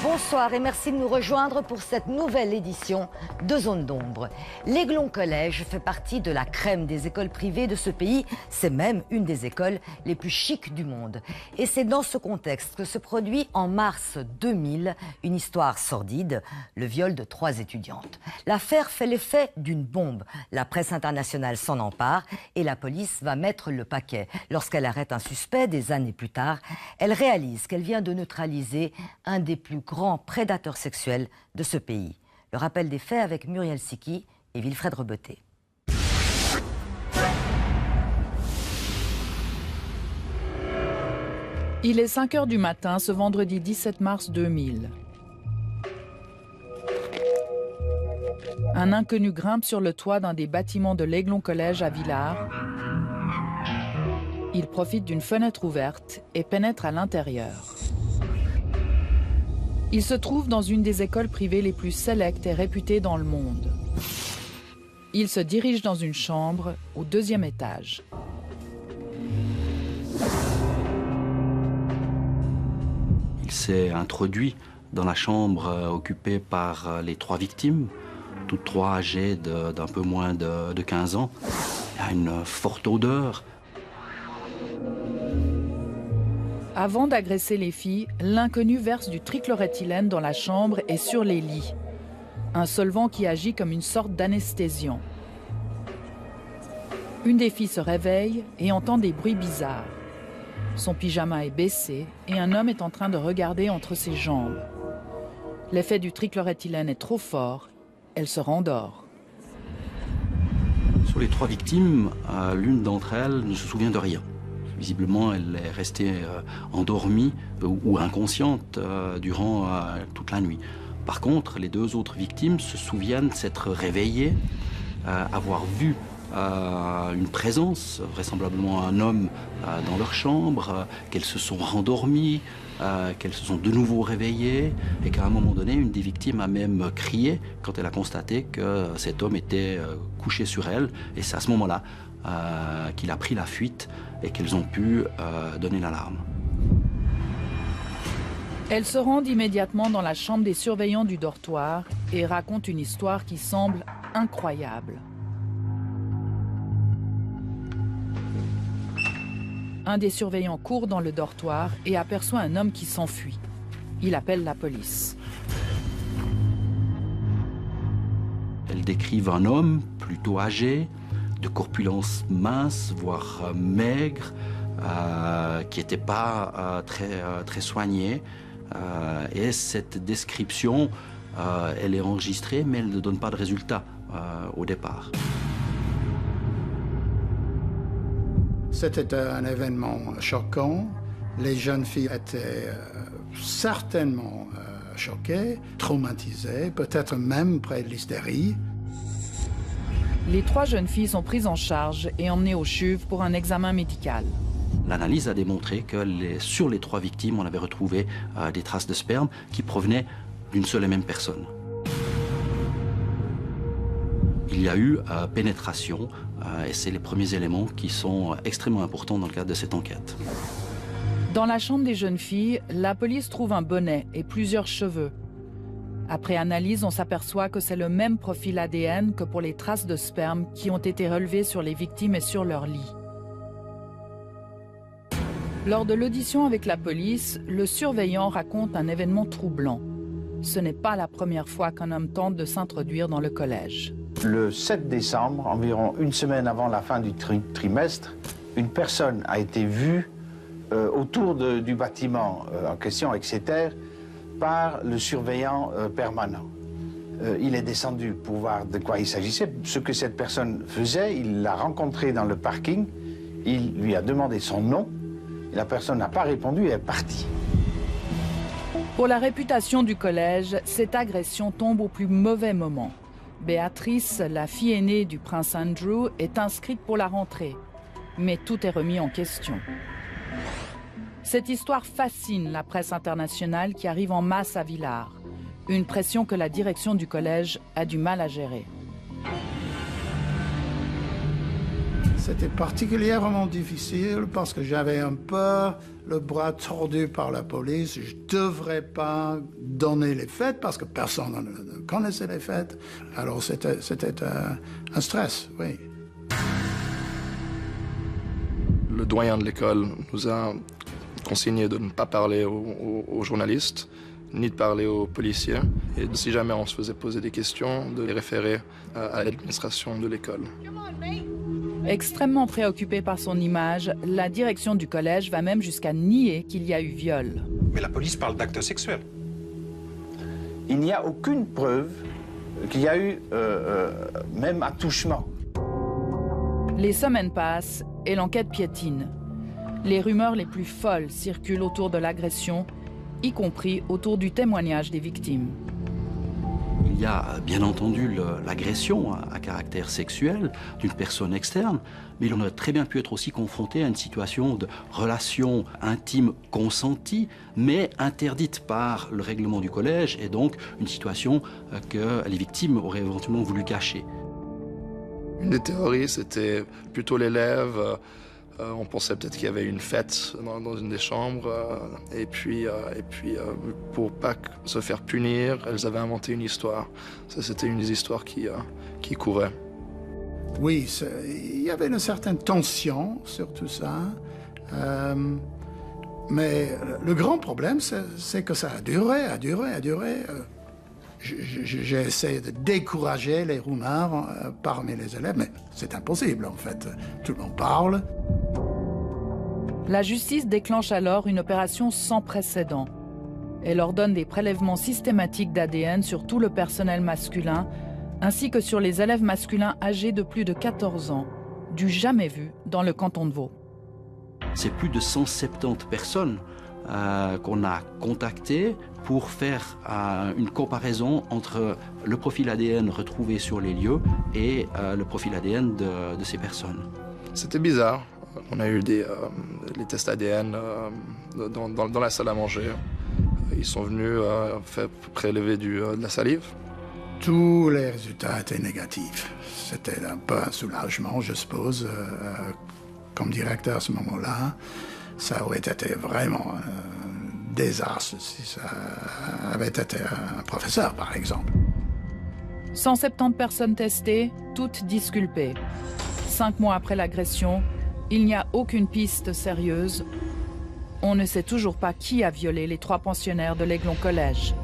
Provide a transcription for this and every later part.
Bonsoir et merci de nous rejoindre pour cette nouvelle édition de Zone d'ombre. L'Aiglon Collège fait partie de la crème des écoles privées de ce pays. C'est même une des écoles les plus chics du monde. Et c'est dans ce contexte que se produit en mars 2000 une histoire sordide, le viol de 3 étudiantes. L'affaire fait l'effet d'une bombe. La presse internationale s'en empare et la police va mettre le paquet. Lorsqu'elle arrête un suspect des années plus tard, elle réalise qu'elle vient de neutraliser un des plus grands prédateurs sexuels de ce pays. Le rappel des faits avec Muriel Siki et Wilfred Rebeté. Il est 5 h du matin ce vendredi 17 mars 2000. Un inconnu grimpe sur le toit d'un des bâtiments de l'Aiglon Collège à Villars. Il profite d'une fenêtre ouverte et pénètre à l'intérieur. Il se trouve dans une des écoles privées les plus sélectes et réputées dans le monde. Il se dirige dans une chambre au 2e étage. Il s'est introduit dans la chambre occupée par les 3 victimes, toutes 3 âgées d'un peu moins de 15 ans. Il y a une forte odeur. Avant d'agresser les filles, l'inconnu verse du trichloréthylène dans la chambre et sur les lits. Un solvant qui agit comme une sorte d'anesthésiant. Une des filles se réveille et entend des bruits bizarres. Son pyjama est baissé et un homme est en train de regarder entre ses jambes. L'effet du trichloréthylène est trop fort, elle se rendort. Sur les 3 victimes, l'une d'entre elles ne se souvient de rien. Visiblement, elle est restée endormie ou inconsciente durant toute la nuit. Par contre, les 2 autres victimes se souviennent s'être réveillées, avoir vu une présence, vraisemblablement un homme dans leur chambre, qu'elles se sont rendormies, qu'elles se sont de nouveau réveillées et qu'à un moment donné, une des victimes a même crié quand elle a constaté que cet homme était couché sur elle. Et c'est à ce moment-là qu'il a pris la fuite et qu'elles ont pu donner l'alarme. Elle se rend immédiatement dans la chambre des surveillants du dortoir et raconte une histoire qui semble incroyable. Un des surveillants court dans le dortoir et aperçoit un homme qui s'enfuit. Il appelle la police. Elles décrivent un homme plutôt âgé, de corpulence mince, voire maigre, qui n'était pas très soigné. Et cette description, elle est enregistrée, mais elle ne donne pas de résultat au départ. C'était un événement choquant. Les jeunes filles étaient certainement choquées, traumatisées, peut-être même près de l'hystérie. Les 3 jeunes filles sont prises en charge et emmenées au CHUV pour un examen médical. L'analyse a démontré que sur les 3 victimes, on avait retrouvé des traces de sperme qui provenaient d'une seule et même personne. Il y a eu pénétration et c'est les premiers éléments qui sont extrêmement importants dans le cadre de cette enquête. Dans la chambre des jeunes filles, la police trouve un bonnet et plusieurs cheveux. Après analyse, on s'aperçoit que c'est le même profil ADN que pour les traces de sperme qui ont été relevées sur les victimes et sur leur lit. Lors de l'audition avec la police, le surveillant raconte un événement troublant. Ce n'est pas la première fois qu'un homme tente de s'introduire dans le collège. Le 7 décembre, environ une semaine avant la fin du trimestre, une personne a été vue autour du bâtiment en question, Exeter, par le surveillant permanent. Il est descendu pour voir de quoi il s'agissait. Ce que cette personne faisait, il l'a rencontré dans le parking, il lui a demandé son nom, et la personne n'a pas répondu et est partie. Pour la réputation du collège, cette agression tombe au plus mauvais moment. Béatrice, la fille aînée du prince Andrew, est inscrite pour la rentrée. Mais tout est remis en question. Cette histoire fascine la presse internationale qui arrive en masse à Villars. Une pression que la direction du collège a du mal à gérer. C'était particulièrement difficile parce que j'avais un peu le bras tordu par la police. Je ne devrais pas donner les faits parce que personne ne connaissait les faits. Alors c'était un stress, oui. Le doyen de l'école nous a consigné de ne pas parler aux journalistes, ni de parler aux policiers. Et si jamais on se faisait poser des questions, de les référer à l'administration de l'école. Extrêmement préoccupée par son image, la direction du collège va même jusqu'à nier qu'il y a eu viol. Mais la police parle d'actes sexuels. Il n'y a aucune preuve qu'il y a eu même attouchement. Les semaines passent et l'enquête piétine. Les rumeurs les plus folles circulent autour de l'agression, y compris autour du témoignage des victimes. Il y a bien entendu l'agression à caractère sexuel d'une personne externe, mais il en aurait très bien pu être aussi confronté à une situation de relation intime consentie, mais interdite par le règlement du collège, et donc une situation que les victimes auraient éventuellement voulu cacher. Une des théories, c'était plutôt l'élève. On pensait peut-être qu'il y avait une fête dans une des chambres. Et puis, pour pas se faire punir, elles avaient inventé une histoire. Ça, c'était une des histoires qui courait. Oui, il y avait une certaine tension sur tout ça. Mais le grand problème, c'est que ça a duré. J'ai essayé de décourager les rumeurs parmi les élèves, mais c'est impossible en fait. Tout le monde parle. La justice déclenche alors une opération sans précédent. Elle ordonne des prélèvements systématiques d'ADN sur tout le personnel masculin, ainsi que sur les élèves masculins âgés de plus de 14 ans, du jamais vu dans le canton de Vaud. C'est plus de 170 personnes qu'on a contactées pour faire une comparaison entre le profil ADN retrouvé sur les lieux et le profil ADN de ces personnes. C'était bizarre. On a eu les tests ADN dans la salle à manger. Ils sont venus faire prélever de la salive. Tous les résultats étaient négatifs. C'était un peu un soulagement, je suppose. Comme directeur à ce moment-là, ça aurait été vraiment un désastre si ça avait été un professeur, par exemple. 170 personnes testées, toutes disculpées. 5 mois après l'agression, il n'y a aucune piste sérieuse. On ne sait toujours pas qui a violé les 3 pensionnaires de l'Aiglon Collège.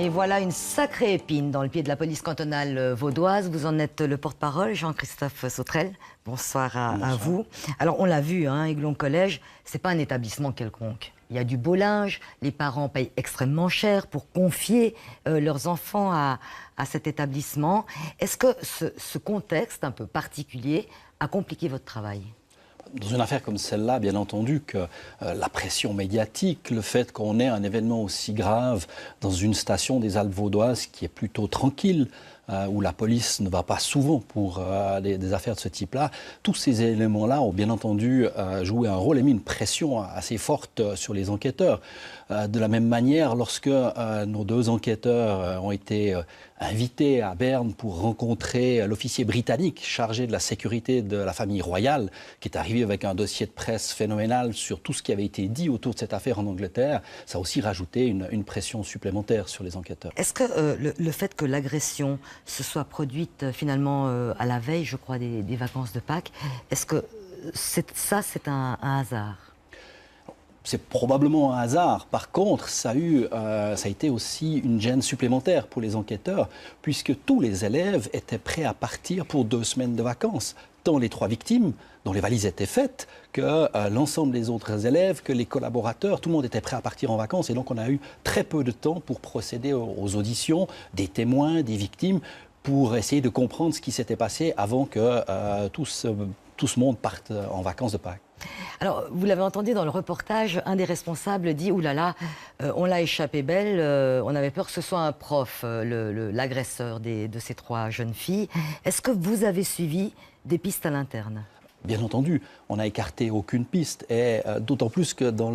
Et voilà une sacrée épine dans le pied de la police cantonale vaudoise. Vous en êtes le porte-parole, Jean-Christophe Sautrel. Bonsoir à vous. Alors, on l'a vu, Aiglon Collège, c'est pas un établissement quelconque. Il y a du beau linge, les parents payent extrêmement cher pour confier leurs enfants à cet établissement. Est-ce que ce contexte un peu particulier a compliqué votre travail ? Dans une affaire comme celle-là, bien entendu que la pression médiatique, le fait qu'on ait un événement aussi grave dans une station des Alpes vaudoises qui est plutôt tranquille, où la police ne va pas souvent pour des affaires de ce type-là, tous ces éléments-là ont bien entendu joué un rôle et mis une pression assez forte sur les enquêteurs. De la même manière, lorsque nos 2 enquêteurs ont été invités à Berne pour rencontrer l'officier britannique chargé de la sécurité de la famille royale, qui est arrivé avec un dossier de presse phénoménal sur tout ce qui avait été dit autour de cette affaire en Angleterre, ça a aussi rajouté une pression supplémentaire sur les enquêteurs. Est-ce que le fait que l'agression se soit produite finalement à la veille, je crois, des vacances de Pâques, est-ce que c'est un hasard ? C'est probablement un hasard. Par contre, ça a été aussi une gêne supplémentaire pour les enquêteurs, puisque tous les élèves étaient prêts à partir pour 2 semaines de vacances. Tant les 3 victimes, dont les valises étaient faites, que l'ensemble des autres élèves, que les collaborateurs, tout le monde était prêt à partir en vacances. Et donc, on a eu très peu de temps pour procéder aux auditions des témoins, des victimes, pour essayer de comprendre ce qui s'était passé avant que tout ce monde parte en vacances de Pâques. Alors, vous l'avez entendu dans le reportage, un des responsables dit « Ouh là là, on l'a échappé belle, on avait peur que ce soit un prof, l'agresseur de ces 3 jeunes filles ». Est-ce que vous avez suivi des pistes à l'interne ? Bien entendu, on n'a écarté aucune piste, et d'autant plus que dans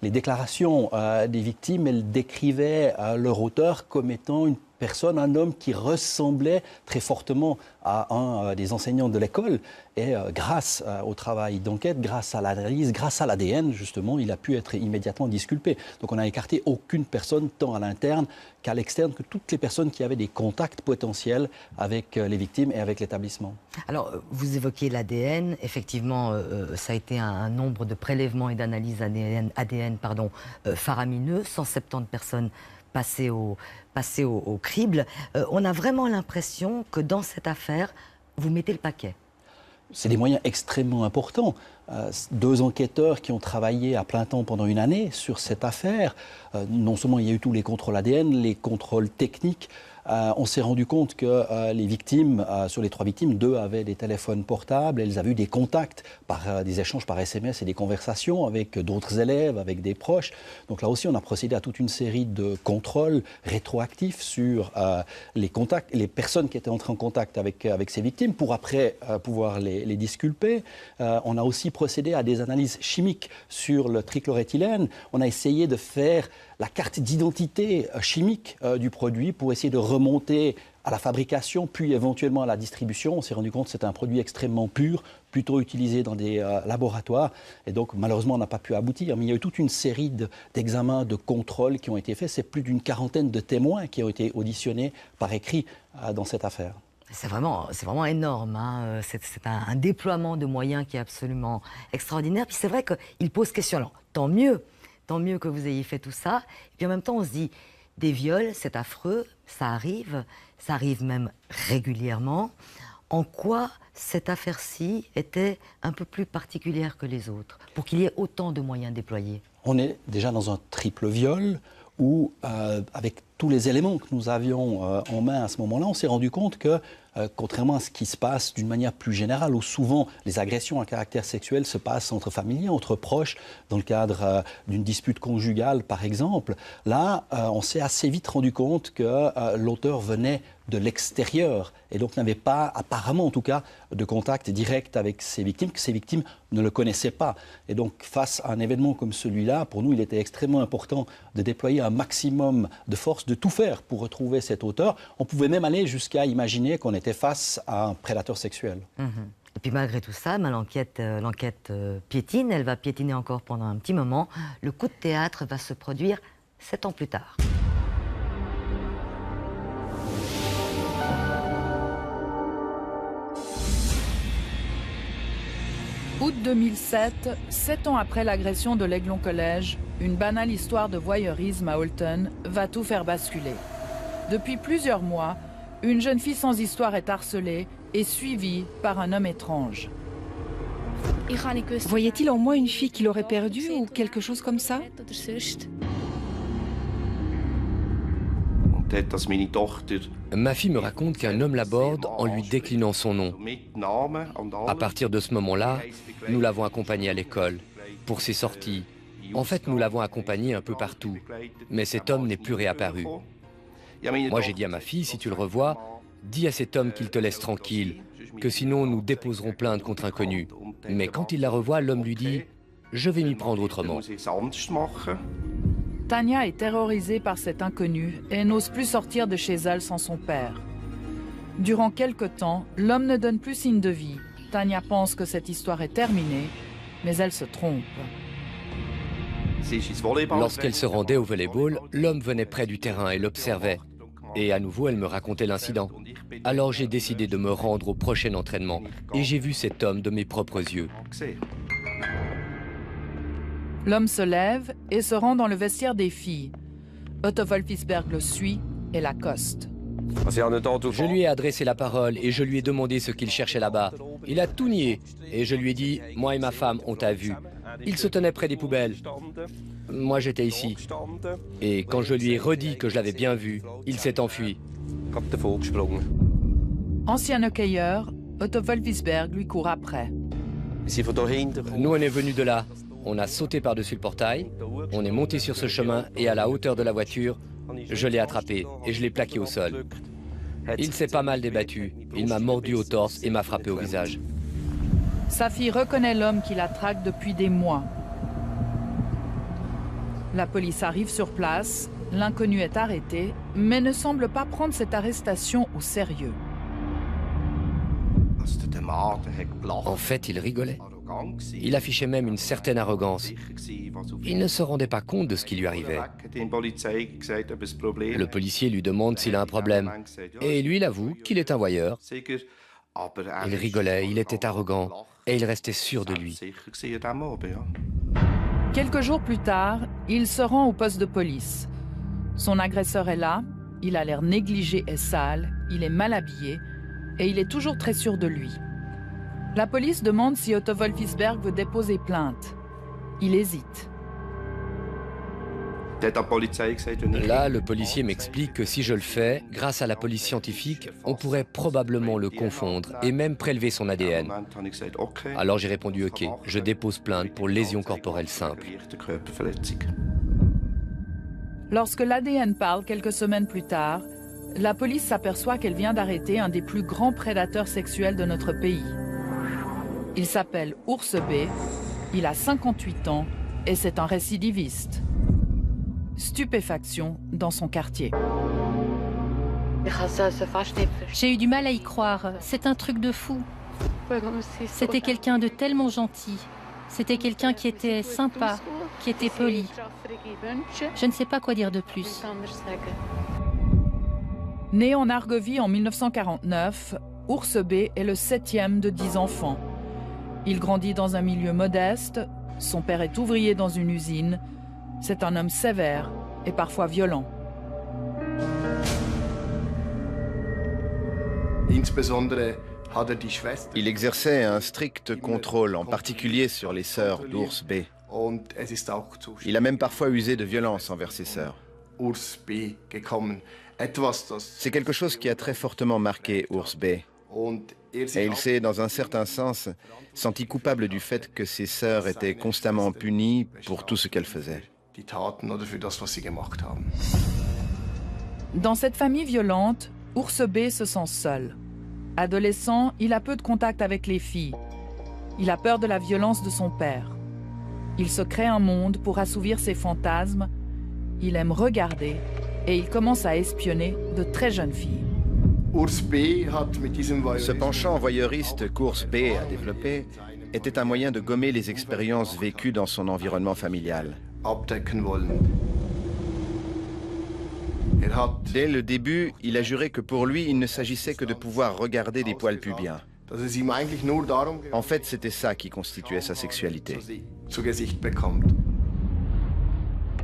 les déclarations des victimes, elles décrivaient leur auteur comme étant une personne, un homme qui ressemblait très fortement à un des enseignants de l'école. Et grâce au travail d'enquête, grâce à l'analyse, grâce à l'ADN, justement, il a pu être immédiatement disculpé. Donc on n'a écarté aucune personne, tant à l'interne qu'à l'externe, que toutes les personnes qui avaient des contacts potentiels avec les victimes et avec l'établissement. Alors, vous évoquiez l'ADN. Effectivement, ça a été un nombre de prélèvements et d'analyses ADN faramineux. 170 personnes passées au crible. On a vraiment l'impression que dans cette affaire, vous mettez le paquet. C'est des moyens extrêmement importants. 2 enquêteurs qui ont travaillé à plein temps pendant une année sur cette affaire. Non seulement il y a eu tous les contrôles ADN, les contrôles techniques. On s'est rendu compte que les victimes, sur les 3 victimes, 2 avaient des téléphones portables. Elles avaient eu des contacts, des échanges par SMS et des conversations avec d'autres élèves, avec des proches. Donc là aussi, on a procédé à toute une série de contrôles rétroactifs sur les contacts, les personnes qui étaient entrées en contact avec ces victimes pour après pouvoir les disculper. On a aussi procédé à des analyses chimiques sur le trichloréthylène. On a essayé de faire la carte d'identité chimique du produit pour essayer de remonter à la fabrication, puis éventuellement à la distribution. On s'est rendu compte que c'était un produit extrêmement pur, plutôt utilisé dans des laboratoires. Et donc, malheureusement, on n'a pas pu aboutir. Mais il y a eu toute une série d'examens, de contrôles qui ont été faits. C'est plus d'une quarantaine de témoins qui ont été auditionnés par écrit dans cette affaire. C'est vraiment énorme. Hein. C'est un déploiement de moyens qui est absolument extraordinaire. Puis c'est vrai qu'il pose question. Alors, tant mieux que vous ayez fait tout ça. Et puis en même temps, on se dit, des viols, c'est affreux, ça arrive même régulièrement. En quoi cette affaire-ci était un peu plus particulière que les autres, pour qu'il y ait autant de moyens déployés? On est déjà dans un triple viol où, avec tous les éléments que nous avions en main à ce moment-là, on s'est rendu compte que, contrairement à ce qui se passe d'une manière plus générale, où souvent les agressions à caractère sexuel se passent entre familiers, entre proches, dans le cadre d'une dispute conjugale par exemple, là, on s'est assez vite rendu compte que l'auteur venait de l'extérieur et donc n'avait pas, apparemment en tout cas, de contact direct avec ses victimes, que ses victimes ne le connaissaient pas. Et donc, face à un événement comme celui-là, pour nous, il était extrêmement important de déployer un maximum de force, de tout faire pour retrouver cet auteur. On pouvait même aller jusqu'à imaginer qu'on était face à un prédateur sexuel. Et puis malgré tout ça, l'enquête piétine, elle va piétiner encore pendant un petit moment. Le coup de théâtre va se produire 7 ans plus tard. Août 2007, 7 ans après l'agression de l'Aiglon College, une banale histoire de voyeurisme à Olten va tout faire basculer. Depuis plusieurs mois, une jeune fille sans histoire est harcelée et suivie par un homme étrange. Voyait-il en moi une fille qu'il aurait perdue ou quelque chose comme ça? Ma fille me raconte qu'un homme l'aborde en lui déclinant son nom. À partir de ce moment-là, nous l'avons accompagnée à l'école, pour ses sorties. En fait, nous l'avons accompagnée un peu partout. Mais cet homme n'est plus réapparu. Moi, j'ai dit à ma fille, si tu le revois, dis à cet homme qu'il te laisse tranquille, que sinon nous déposerons plainte contre inconnu. Mais quand il la revoit, l'homme lui dit, je vais m'y prendre autrement. Tania est terrorisée par cet inconnu et n'ose plus sortir de chez elle sans son père. Durant quelque temps, l'homme ne donne plus signe de vie. Tania pense que cette histoire est terminée, mais elle se trompe. Lorsqu'elle se rendait au volleyball, l'homme venait près du terrain et l'observait. Et à nouveau, elle me racontait l'incident. Alors j'ai décidé de me rendre au prochain entraînement et j'ai vu cet homme de mes propres yeux. L'homme se lève et se rend dans le vestiaire des filles. Otto Wolfisberg le suit et l'accoste. Je lui ai adressé la parole et je lui ai demandé ce qu'il cherchait là-bas. Il a tout nié et je lui ai dit, moi et ma femme, on t'a vu. Il se tenait près des poubelles. Moi, j'étais ici. Et quand je lui ai redit que je l'avais bien vu, il s'est enfui. Ancien hockeyeur, Otto Wolfisberg lui court après. Nous, on est venus de là. On a sauté par-dessus le portail, on est monté sur ce chemin et à la hauteur de la voiture, je l'ai attrapé et je l'ai plaqué au sol. Il s'est pas mal débattu. Il m'a mordu au torse et m'a frappé au visage. Sa fille reconnaît l'homme qui la traque depuis des mois. La police arrive sur place, l'inconnu est arrêté, mais ne semble pas prendre cette arrestation au sérieux. En fait, il rigolait. Il affichait même une certaine arrogance. Il ne se rendait pas compte de ce qui lui arrivait. Le policier lui demande s'il a un problème. Et lui, il avoue qu'il est un voyeur. Il rigolait, il était arrogant et il restait sûr de lui. Quelques jours plus tard, il se rend au poste de police. Son agresseur est là, il a l'air négligé et sale, il est mal habillé et il est toujours très sûr de lui. La police demande si Otto Wolfisberg veut déposer plainte. Il hésite. Là, le policier m'explique que si je le fais, grâce à la police scientifique, on pourrait probablement le confondre et même prélever son ADN. Alors j'ai répondu OK, je dépose plainte pour lésion corporelle simple. Lorsque l'ADN parle quelques semaines plus tard, la police s'aperçoit qu'elle vient d'arrêter un des plus grands prédateurs sexuels de notre pays. Il s'appelle Ours B, il a 58 ans et c'est un récidiviste. Stupéfaction dans son quartier. J'ai eu du mal à y croire, c'est un truc de fou. C'était quelqu'un de tellement gentil. C'était quelqu'un qui était sympa, qui était poli. Je ne sais pas quoi dire de plus. Né en Argovie en 1949, Ours B est le 7e de 10 enfants. Il grandit dans un milieu modeste, son père est ouvrier dans une usine. C'est un homme sévère et parfois violent. Il exerçait un strict contrôle, en particulier sur les sœurs d'Ours B. Il a même parfois usé de violence envers ses sœurs. C'est quelque chose qui a très fortement marqué Ours B. Et il s'est, dans un certain sens, senti coupable du fait que ses sœurs étaient constamment punies pour tout ce qu'elles faisaient. Dans cette famille violente, Ours B se sent seul. Adolescent, il a peu de contact avec les filles. Il a peur de la violence de son père. Il se crée un monde pour assouvir ses fantasmes. Il aime regarder et il commence à espionner de très jeunes filles. Ce penchant voyeuriste qu'Ours B a développé était un moyen de gommer les expériences vécues dans son environnement familial. Dès le début, il a juré que pour lui, il ne s'agissait que de pouvoir regarder des poils pubiens. En fait, c'était ça qui constituait sa sexualité.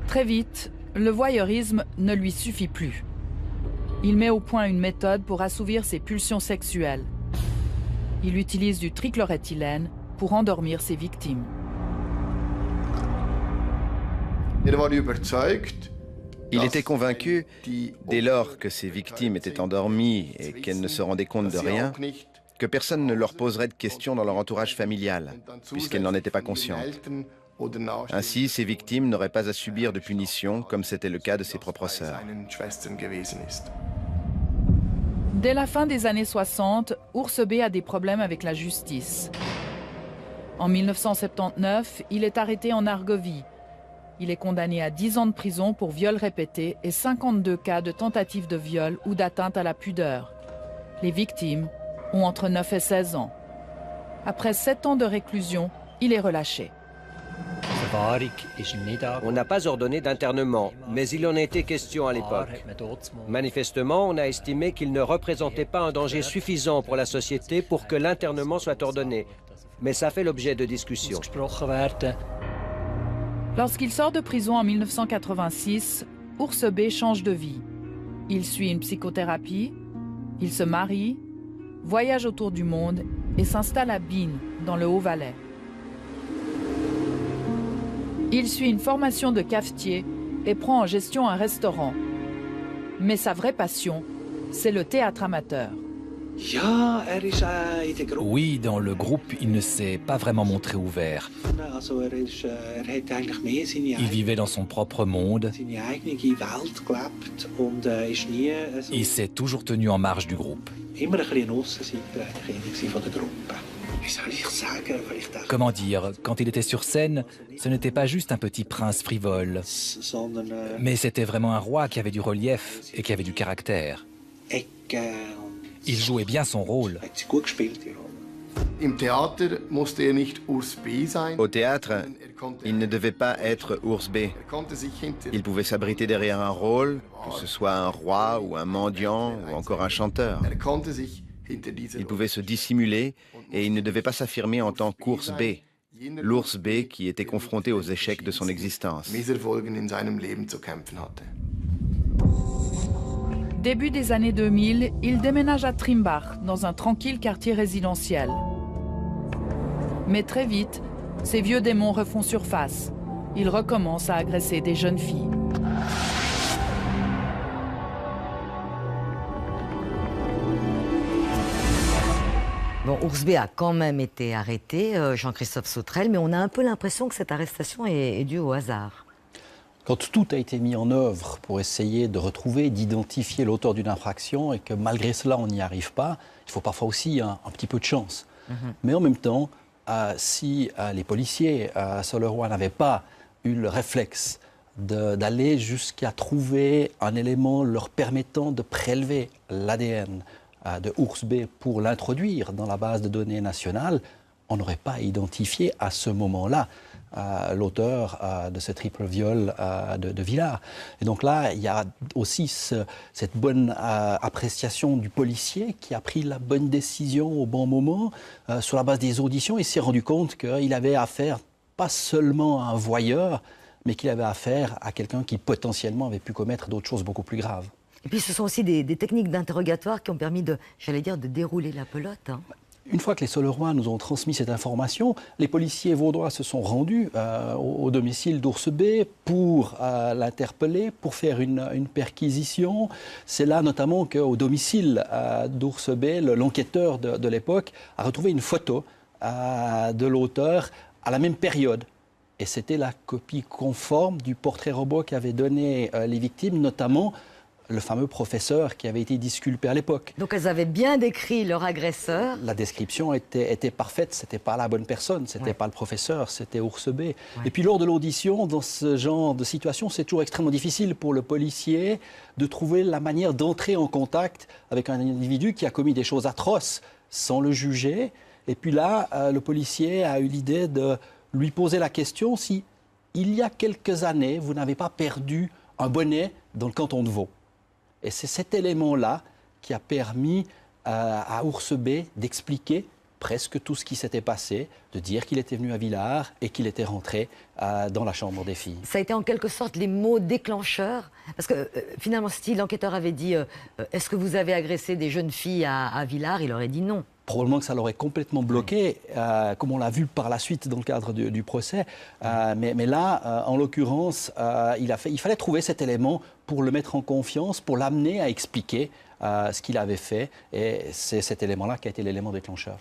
Très vite, le voyeurisme ne lui suffit plus. Il met au point une méthode pour assouvir ses pulsions sexuelles. Il utilise du trichloréthylène pour endormir ses victimes. Il était convaincu, dès lors que ses victimes étaient endormies et qu'elles ne se rendaient compte de rien, que personne ne leur poserait de questions dans leur entourage familial, puisqu'elles n'en étaient pas conscientes. Ainsi, ses victimes n'auraient pas à subir de punition, comme c'était le cas de ses propres sœurs. Dès la fin des années 60, Ours B a des problèmes avec la justice. En 1979, il est arrêté en Argovie. Il est condamné à 10 ans de prison pour viol répété et 52 cas de tentative de viol ou d'atteinte à la pudeur. Les victimes ont entre 9 et 16 ans. Après 7 ans de réclusion, il est relâché. On n'a pas ordonné d'internement, mais il en était question à l'époque. Manifestement, on a estimé qu'il ne représentait pas un danger suffisant pour la société pour que l'internement soit ordonné. Mais ça fait l'objet de discussions. Lorsqu'il sort de prison en 1986, Ours B change de vie. Il suit une psychothérapie, il se marie, voyage autour du monde et s'installe à Bienne, dans le Haut-Valais. Il suit une formation de cafetier et prend en gestion un restaurant. Mais sa vraie passion, c'est le théâtre amateur. Oui, dans le groupe, il ne s'est pas vraiment montré ouvert. Il vivait dans son propre monde. Il s'est toujours tenu en marge du groupe. Comment dire, quand il était sur scène, ce n'était pas juste un petit prince frivole, mais c'était vraiment un roi qui avait du relief et qui avait du caractère. Il jouait bien son rôle. Au théâtre, il ne devait pas être ours B. Il pouvait s'abriter derrière un rôle, que ce soit un roi ou un mendiant ou encore un chanteur. Il pouvait se dissimuler et il ne devait pas s'affirmer en tant qu'ours B, l'ours B qui était confronté aux échecs de son existence. Début des années 2000, il déménage à Trimbach, dans un tranquille quartier résidentiel. Mais très vite, ses vieux démons refont surface. Il recommence à agresser des jeunes filles. Bon, Ours B a quand même été arrêté, Jean-Christophe Sautrel, mais on a un peu l'impression que cette arrestation est due au hasard. Quand tout a été mis en œuvre pour essayer de retrouver, d'identifier l'auteur d'une infraction et que malgré cela on n'y arrive pas, il faut parfois aussi un petit peu de chance. Mais en même temps, si les policiers à Soleroy n'avaient pas eu le réflexe d'aller jusqu'à trouver un élément leur permettant de prélever l'ADN de Ours B pour l'introduire dans la base de données nationale, on n'aurait pas identifié à ce moment-là l'auteur de ce triple viol de Villars. Et donc là, il y a aussi cette bonne appréciation du policier qui a pris la bonne décision au bon moment sur la base des auditions. Il s'est rendu compte qu'il avait affaire pas seulement à un voyeur, mais qu'il avait affaire à quelqu'un qui potentiellement avait pu commettre d'autres choses beaucoup plus graves. Et puis ce sont aussi des techniques d'interrogatoire qui ont permis de dérouler la pelote. Une fois que les Solerois nous ont transmis cette information, les policiers vaudois se sont rendus au domicile d'Ours B pour l'interpeller, pour faire une perquisition. C'est là notamment qu'au domicile d'Ours B, l'enquêteur de l'époque a retrouvé une photo de l'auteur à la même période. Et c'était la copie conforme du portrait robot qu'avaient donné les victimes, notamment le fameux professeur qui avait été disculpé à l'époque. Donc elles avaient bien décrit leur agresseur. La description était parfaite, c'était pas la bonne personne, c'était pas le professeur, c'était Ours B. Ouais. Et puis lors de l'audition, dans ce genre de situation, c'est toujours extrêmement difficile pour le policier de trouver la manière d'entrer en contact avec un individu qui a commis des choses atroces sans le juger. Et puis là, le policier a eu l'idée de lui poser la question si, il y a quelques années, vous n'avez pas perdu un bonnet dans le canton de Vaud. Et c'est cet élément-là qui a permis à Ours B d'expliquer presque tout ce qui s'était passé, de dire qu'il était venu à Villars et qu'il était rentré dans la chambre des filles. Ça a été en quelque sorte les mots déclencheurs. Parce que finalement, si l'enquêteur avait dit « Est-ce que vous avez agressé des jeunes filles à Villars ?» Il aurait dit non. Probablement que ça l'aurait complètement bloqué, comme on l'a vu par la suite dans le cadre du procès. Mais là, en l'occurrence, il fallait trouver cet élément pour le mettre en confiance, pour l'amener à expliquer ce qu'il avait fait. Et c'est cet élément-là qui a été l'élément déclencheur.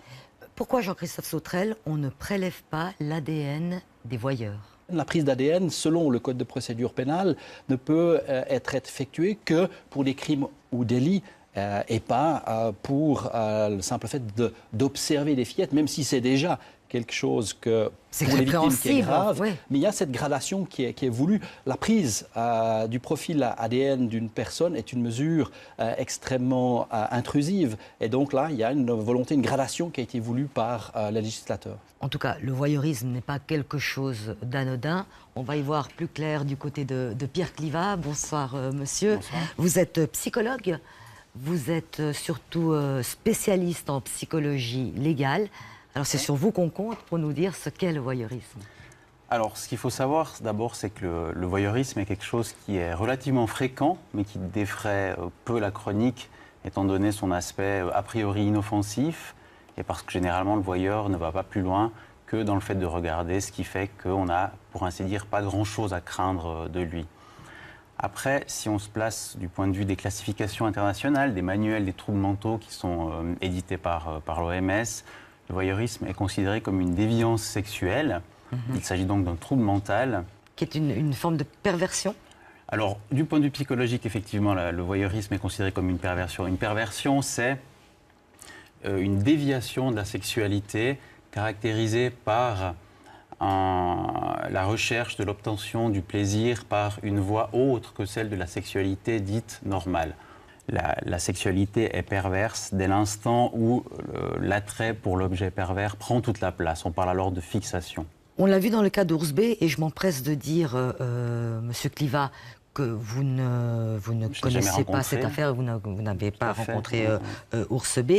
Pourquoi, Jean-Christophe Sautrel, on ne prélève pas l'ADN des voyeurs ? La prise d'ADN, selon le Code de procédure pénale, ne peut être effectuée que pour des crimes ou délits et pas pour le simple fait d'observer des fillettes, même si c'est déjà quelque chose que pour les victimes qui est grave. Ouais. Mais il y a cette gradation qui est voulue. La prise du profil ADN d'une personne est une mesure extrêmement intrusive. Et donc là, il y a une volonté, une gradation qui a été voulue par les législateurs. En tout cas, le voyeurisme n'est pas quelque chose d'anodin. On va y voir plus clair du côté de Pierre Clivat. Bonsoir, monsieur. Bonsoir. Vous êtes psychologue. Vous êtes surtout spécialiste en psychologie légale. Alors c'est sur vous qu'on compte pour nous dire ce qu'est le voyeurisme. Alors ce qu'il faut savoir d'abord, c'est que le voyeurisme est quelque chose qui est relativement fréquent, mais qui défraie peu la chronique, étant donné son aspect a priori inoffensif, et parce que généralement le voyeur ne va pas plus loin que dans le fait de regarder, ce qui fait qu'on n'a, pour ainsi dire, pas grand-chose à craindre de lui. Après, si on se place du point de vue des classifications internationales, des manuels des troubles mentaux qui sont édités par l'OMS, le voyeurisme est considéré comme une déviance sexuelle. Il s'agit donc d'un trouble mental. Qui est une forme de perversion ? Alors, du point de vue psychologique, effectivement, le voyeurisme est considéré comme une perversion. Une perversion, c'est une déviation de la sexualité caractérisée par la recherche de l'obtention du plaisir par une voie autre que celle de la sexualité dite normale. La sexualité est perverse dès l'instant où l'attrait pour l'objet pervers prend toute la place. On parle alors de fixation. On l'a vu dans le cas d'Ours B, et je m'empresse de dire, Monsieur Kliva, que vous ne connaissez pas cette affaire, vous n'avez pas rencontré Ours B.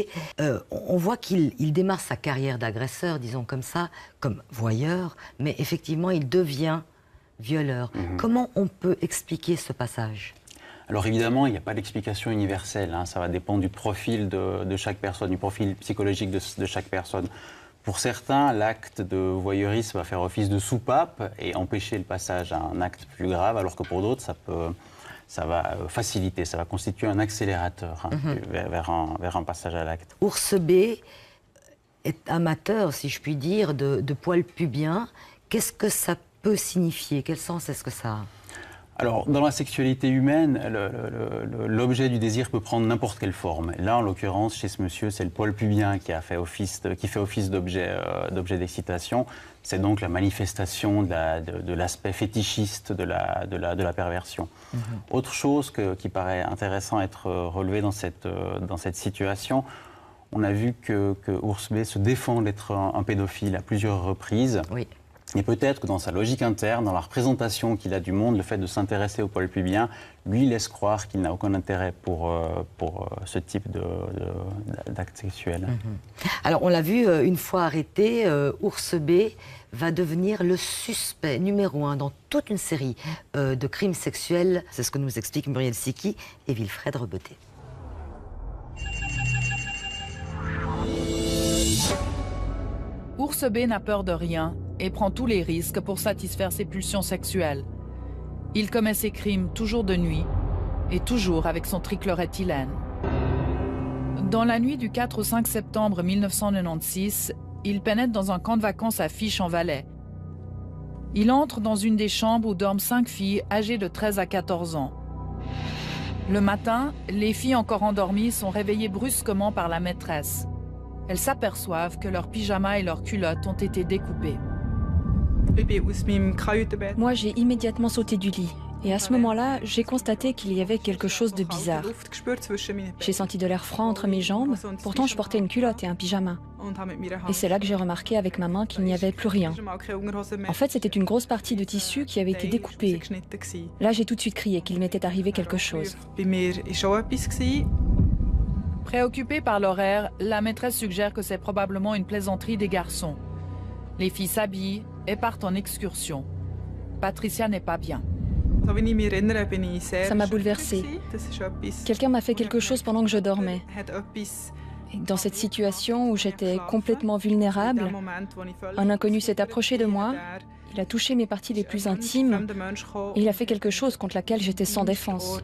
On voit qu'il démarre sa carrière d'agresseur, disons comme ça, comme voyeur, mais effectivement il devient violeur. Comment on peut expliquer ce passage ? Alors évidemment, il n'y a pas d'explication universelle, hein. Ça va dépendre du profil de chaque personne, du profil psychologique de chaque personne. Pour certains, l'acte de voyeurisme va faire office de soupape et empêcher le passage à un acte plus grave, alors que pour d'autres, ça va faciliter, ça va constituer un accélérateur vers un passage à l'acte. Ours B est amateur, si je puis dire, de poils pubiens. Qu'est-ce que ça peut signifier? Quel sens est-ce que ça a? Alors, dans la sexualité humaine, l'objet du désir peut prendre n'importe quelle forme. Là, en l'occurrence, chez ce monsieur, c'est le poil pubien qui fait office d'objet d'excitation. C'est donc la manifestation de l'aspect fétichiste de la perversion. Autre chose qui paraît intéressant à être relevé dans cette situation, on a vu que Ours B se défend d'être un pédophile à plusieurs reprises. Oui. Et peut-être que dans sa logique interne, dans la représentation qu'il a du monde, le fait de s'intéresser au poil pubien lui laisse croire qu'il n'a aucun intérêt pour ce type d'acte sexuel. Alors on l'a vu, une fois arrêté, Ours B va devenir le suspect numéro 1 dans toute une série de crimes sexuels. C'est ce que nous expliquent Muriel Siki et Wilfred Rebeté. Ours B n'a peur de rien et prend tous les risques pour satisfaire ses pulsions sexuelles. Il commet ses crimes toujours de nuit et toujours avec son trichloroéthylène. Dans la nuit du 4 au 5 septembre 1996, il pénètre dans un camp de vacances à Fiche en Valais. Il entre dans une des chambres où dorment 5 filles âgées de 13 à 14 ans. Le matin, les filles encore endormies sont réveillées brusquement par la maîtresse. Elles s'aperçoivent que leurs pyjamas et leurs culottes ont été découpés. Moi, j'ai immédiatement sauté du lit. Et à ce moment-là, j'ai constaté qu'il y avait quelque chose de bizarre. J'ai senti de l'air froid entre mes jambes, pourtant je portais une culotte et un pyjama. Et c'est là que j'ai remarqué avec ma main qu'il n'y avait plus rien. En fait, c'était une grosse partie de tissu qui avait été découpée. Là, j'ai tout de suite crié qu'il m'était arrivé quelque chose. Préoccupée par l'horaire, la maîtresse suggère que c'est probablement une plaisanterie des garçons. Les filles s'habillent et partent en excursion. Patricia n'est pas bien. Ça m'a bouleversée. Quelqu'un m'a fait quelque chose pendant que je dormais. Et dans cette situation où j'étais complètement vulnérable, un inconnu s'est approché de moi, il a touché mes parties les plus intimes et il a fait quelque chose contre laquelle j'étais sans défense.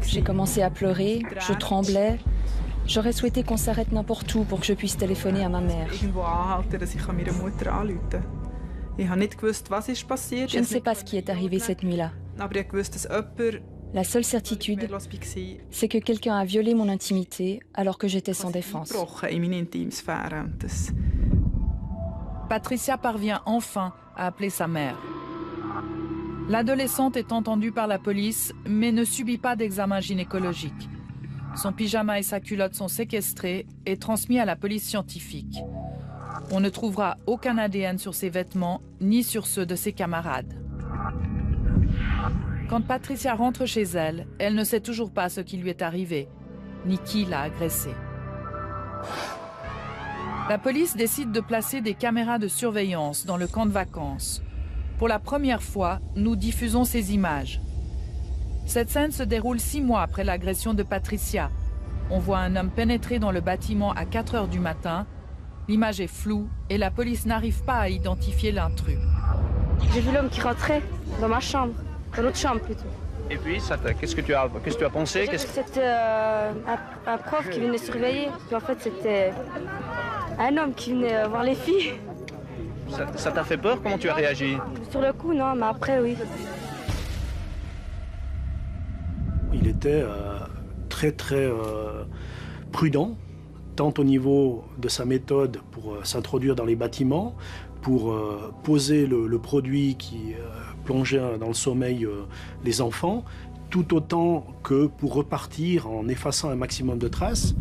J'ai commencé à pleurer, je tremblais. J'aurais souhaité qu'on s'arrête n'importe où pour que je puisse téléphoner à ma mère. Je ne sais pas ce qui est arrivé cette nuit-là. La seule certitude, c'est que quelqu'un a violé mon intimité alors que j'étais sans défense. Patricia parvient enfin à appeler sa mère. L'adolescente est entendue par la police, mais ne subit pas d'examen gynécologique. Son pyjama et sa culotte sont séquestrés et transmis à la police scientifique. On ne trouvera aucun ADN sur ses vêtements, ni sur ceux de ses camarades. Quand Patricia rentre chez elle, elle ne sait toujours pas ce qui lui est arrivé, ni qui l'a agressée. La police décide de placer des caméras de surveillance dans le camp de vacances. Pour la première fois, nous diffusons ces images. Cette scène se déroule 6 mois après l'agression de Patricia. On voit un homme pénétrer dans le bâtiment à 4 heures du matin. L'image est floue et la police n'arrive pas à identifier l'intrus. J'ai vu l'homme qui rentrait dans ma chambre, dans notre chambre plutôt. Et puis, qu'est-ce que tu as pensé? C'était un prof qui venait surveiller. Puis en fait, c'était un homme qui venait voir les filles. Ça t'a fait peur? Comment tu as réagi? Sur le coup, non, mais après, oui. Il était très très prudent, tant au niveau de sa méthode pour s'introduire dans les bâtiments, pour poser le produit qui plongeait dans le sommeil les enfants, tout autant que pour repartir en effaçant un maximum de traces.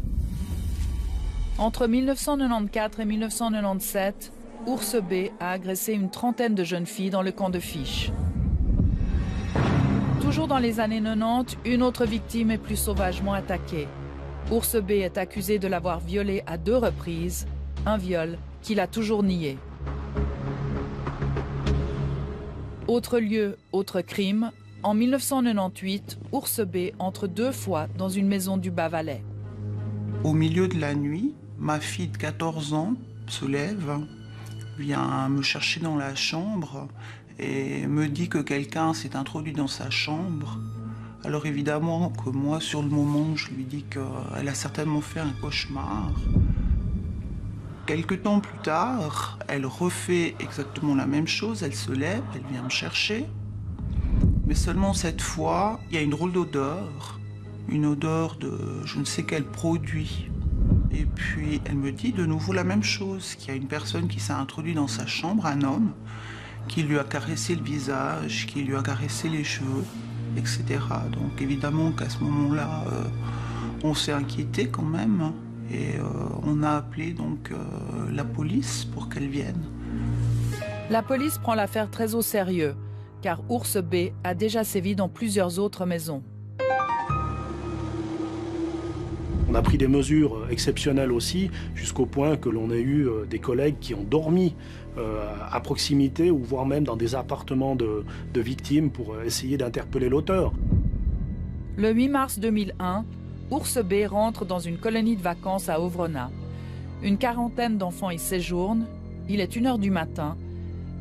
Entre 1994 et 1997, Ours B a agressé une trentaine de jeunes filles dans le camp de Fiche. Toujours dans les années 90, une autre victime est plus sauvagement attaquée. Ours B est accusé de l'avoir violée à 2 reprises, un viol qu'il a toujours nié. Autre lieu, autre crime, en 1998, Ours B entre 2 fois dans une maison du Bas-Valais. Au milieu de la nuit, ma fille de 14 ans se lève, vient me chercher dans la chambre et me dit que quelqu'un s'est introduit dans sa chambre. Alors évidemment que moi, sur le moment, je lui dis qu'elle a certainement fait un cauchemar. Quelque temps plus tard, elle refait exactement la même chose, elle se lève, elle vient me chercher. Mais seulement cette fois, il y a une drôle d'odeur, une odeur de je ne sais quel produit. Et puis elle me dit de nouveau la même chose, qu'il y a une personne qui s'est introduite dans sa chambre, un homme, qui lui a caressé le visage, qui lui a caressé les cheveux, etc. Donc évidemment qu'à ce moment-là, on s'est inquiété quand même, et on a appelé donc la police pour qu'elle vienne. La police prend l'affaire très au sérieux, car Ours B a déjà sévi dans plusieurs autres maisons. On a pris des mesures exceptionnelles aussi, jusqu'au point que l'on a eu des collègues qui ont dormi à proximité, ou voire même dans des appartements de victimes pour essayer d'interpeller l'auteur. Le 8 mars 2001, Ours B rentre dans une colonie de vacances à Owrona. Une quarantaine d'enfants y séjournent. Il est 1h du matin.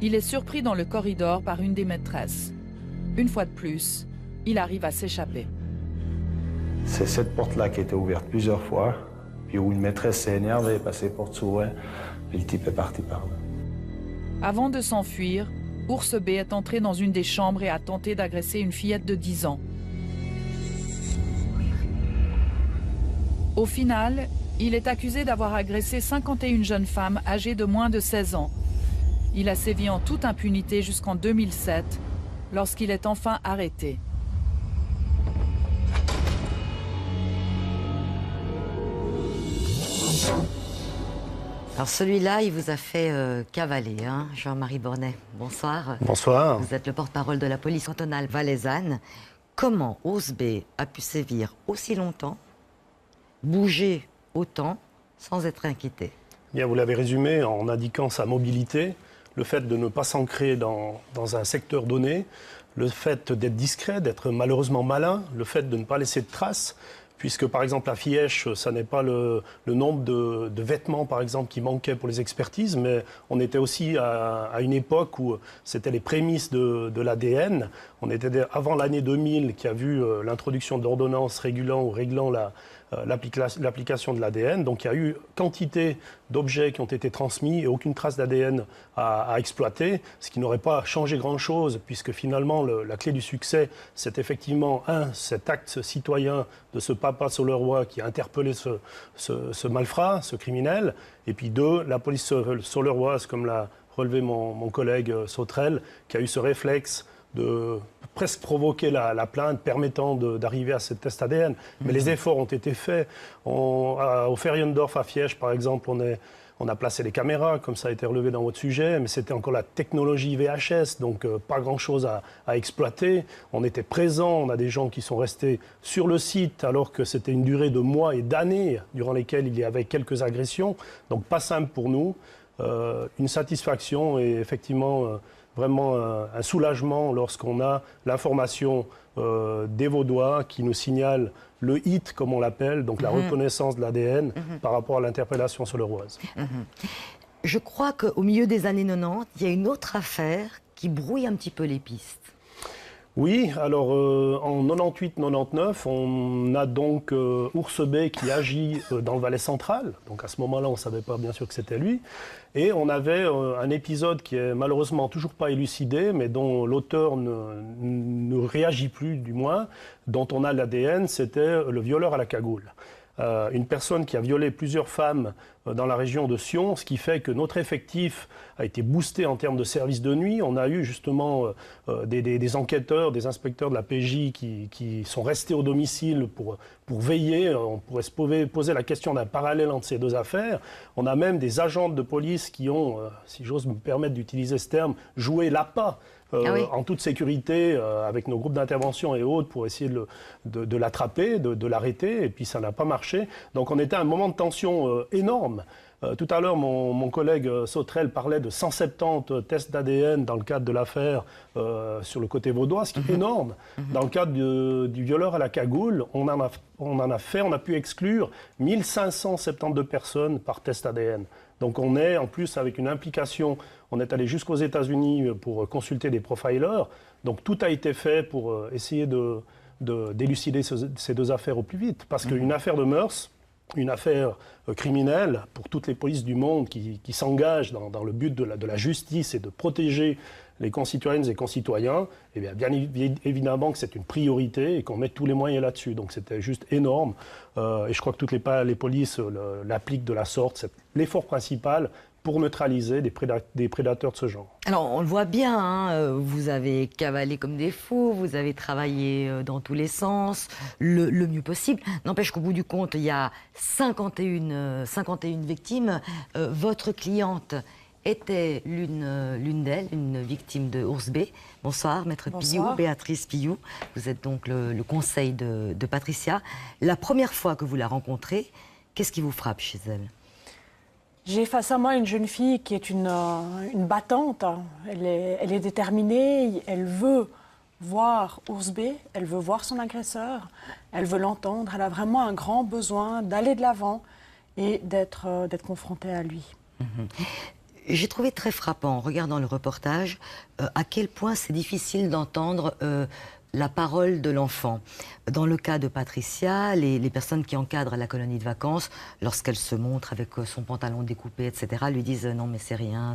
Il est surpris dans le corridor par une des maîtresses. Une fois de plus, il arrive à s'échapper. C'est cette porte-là qui était ouverte plusieurs fois, puis où une maîtresse s'est énervée, passée porte s'ouvrait, puis le type est parti par là. Avant de s'enfuir, Ours B est entré dans une des chambres et a tenté d'agresser une fillette de 10 ans. Au final, il est accusé d'avoir agressé 51 jeunes femmes âgées de moins de 16 ans. Il a sévi en toute impunité jusqu'en 2007, lorsqu'il est enfin arrêté. Alors celui-là, il vous a fait cavaler, hein, Jean-Marie Bornet. Bonsoir. Bonsoir. Vous êtes le porte-parole de la police cantonale valaisanne. Comment Ours B a pu sévir aussi longtemps, bouger autant, sans être inquiété? Bien, vous l'avez résumé en indiquant sa mobilité, le fait de ne pas s'ancrer dans un secteur donné, le fait d'être discret, d'être malheureusement malin, le fait de ne pas laisser de traces, puisque par exemple à Fièche, ça n'est pas le nombre de vêtements par exemple qui manquaient pour les expertises, mais on était aussi à une époque où c'était les prémices de l'ADN. On était avant l'année 2000 qui a vu l'introduction d'ordonnances réglant l'application de l'ADN. Donc il y a eu quantité d'objets qui ont été transmis et aucune trace d'ADN à exploiter, ce qui n'aurait pas changé grand-chose, puisque finalement la clé du succès, c'est effectivement cet acte citoyen de ce papa Soleroy qui a interpellé ce malfrat, ce criminel, et puis 2, la police soleroise, comme l'a relevé mon collègue Sautrel, qui a eu ce réflexe de presque provoquer la plainte permettant d'arriver à ce test ADN. Mais les efforts ont été faits. Au Feriendorf à Fiège, par exemple, on a placé les caméras, comme ça a été relevé dans votre sujet, mais c'était encore la technologie VHS, donc pas grand-chose à exploiter. On était présents, on a des gens qui sont restés sur le site, alors que c'était une durée de mois et d'années durant lesquelles il y avait quelques agressions. Donc pas simple pour nous. Une satisfaction et effectivement vraiment un soulagement lorsqu'on a l'information des Vaudois qui nous signalent le hit, comme on l'appelle, donc la reconnaissance de l'ADN par rapport à l'interpellation soleroise. Je crois qu'au milieu des années 90, il y a une autre affaire qui brouille un petit peu les pistes. Oui, alors en 98-99, on a donc Ours B qui agit dans le Valais central. Donc à ce moment-là, on ne savait pas bien sûr que c'était lui. Et on avait un épisode qui est malheureusement toujours pas élucidé, mais dont l'auteur ne réagit plus du moins, dont on a l'ADN, c'était le violeur à la cagoule. Une personne qui a violé plusieurs femmes dans la région de Sion, ce qui fait que notre effectif a été boosté en termes de services de nuit. On a eu justement des enquêteurs, des inspecteurs de la PJ qui sont restés au domicile pour veiller. On pourrait se poser la question d'un parallèle entre ces deux affaires. On a même des agents de police qui ont, si j'ose me permettre d'utiliser ce terme, joué l'appât. En toute sécurité, avec nos groupes d'intervention et autres, pour essayer de l'attraper, de l'arrêter, et puis ça n'a pas marché. Donc on était à un moment de tension énorme. Tout à l'heure, mon collègue Sauterelle parlait de 170 tests d'ADN dans le cadre de l'affaire sur le côté vaudois, ce qui est énorme. Dans le cadre du violeur à la cagoule, on a pu exclure 1572 personnes par test ADN. Donc on est en plus avec une implication, on est allé jusqu'aux États-Unis pour consulter des profilers. Donc tout a été fait pour essayer d'élucider ces deux affaires au plus vite. Parce qu'une affaire de mœurs, une affaire criminelle, pour toutes les polices du monde qui s'engagent dans le but de la justice et de protéger les concitoyennes et concitoyens, eh bien évidemment que c'est une priorité et qu'on met tous les moyens là-dessus. Donc c'était juste énorme. Et je crois que toutes les polices l'appliquent de la sorte. C'est l'effort principal pour neutraliser des prédateurs de ce genre. Alors, on le voit bien, hein, vous avez cavalé comme des fous, vous avez travaillé dans tous les sens, le mieux possible. N'empêche qu'au bout du compte, il y a 51 victimes. Votre cliente était l'une d'elles, une victime de Ours B. Bonsoir, Maître Pillou, Béatrice Pillou. Vous êtes donc le conseil de Patricia. La première fois que vous la rencontrez, qu'est-ce qui vous frappe chez elle ? J'ai face à moi une jeune fille qui est une battante. Elle est déterminée, elle veut voir Ours B, elle veut voir son agresseur, elle veut l'entendre. Elle a vraiment un grand besoin d'aller de l'avant et d'être confrontée à lui. J'ai trouvé très frappant, en regardant le reportage, à quel point c'est difficile d'entendre la parole de l'enfant. Dans le cas de Patricia, les personnes qui encadrent la colonie de vacances, lorsqu'elle se montre avec son pantalon découpé, etc., lui disent « non mais c'est rien,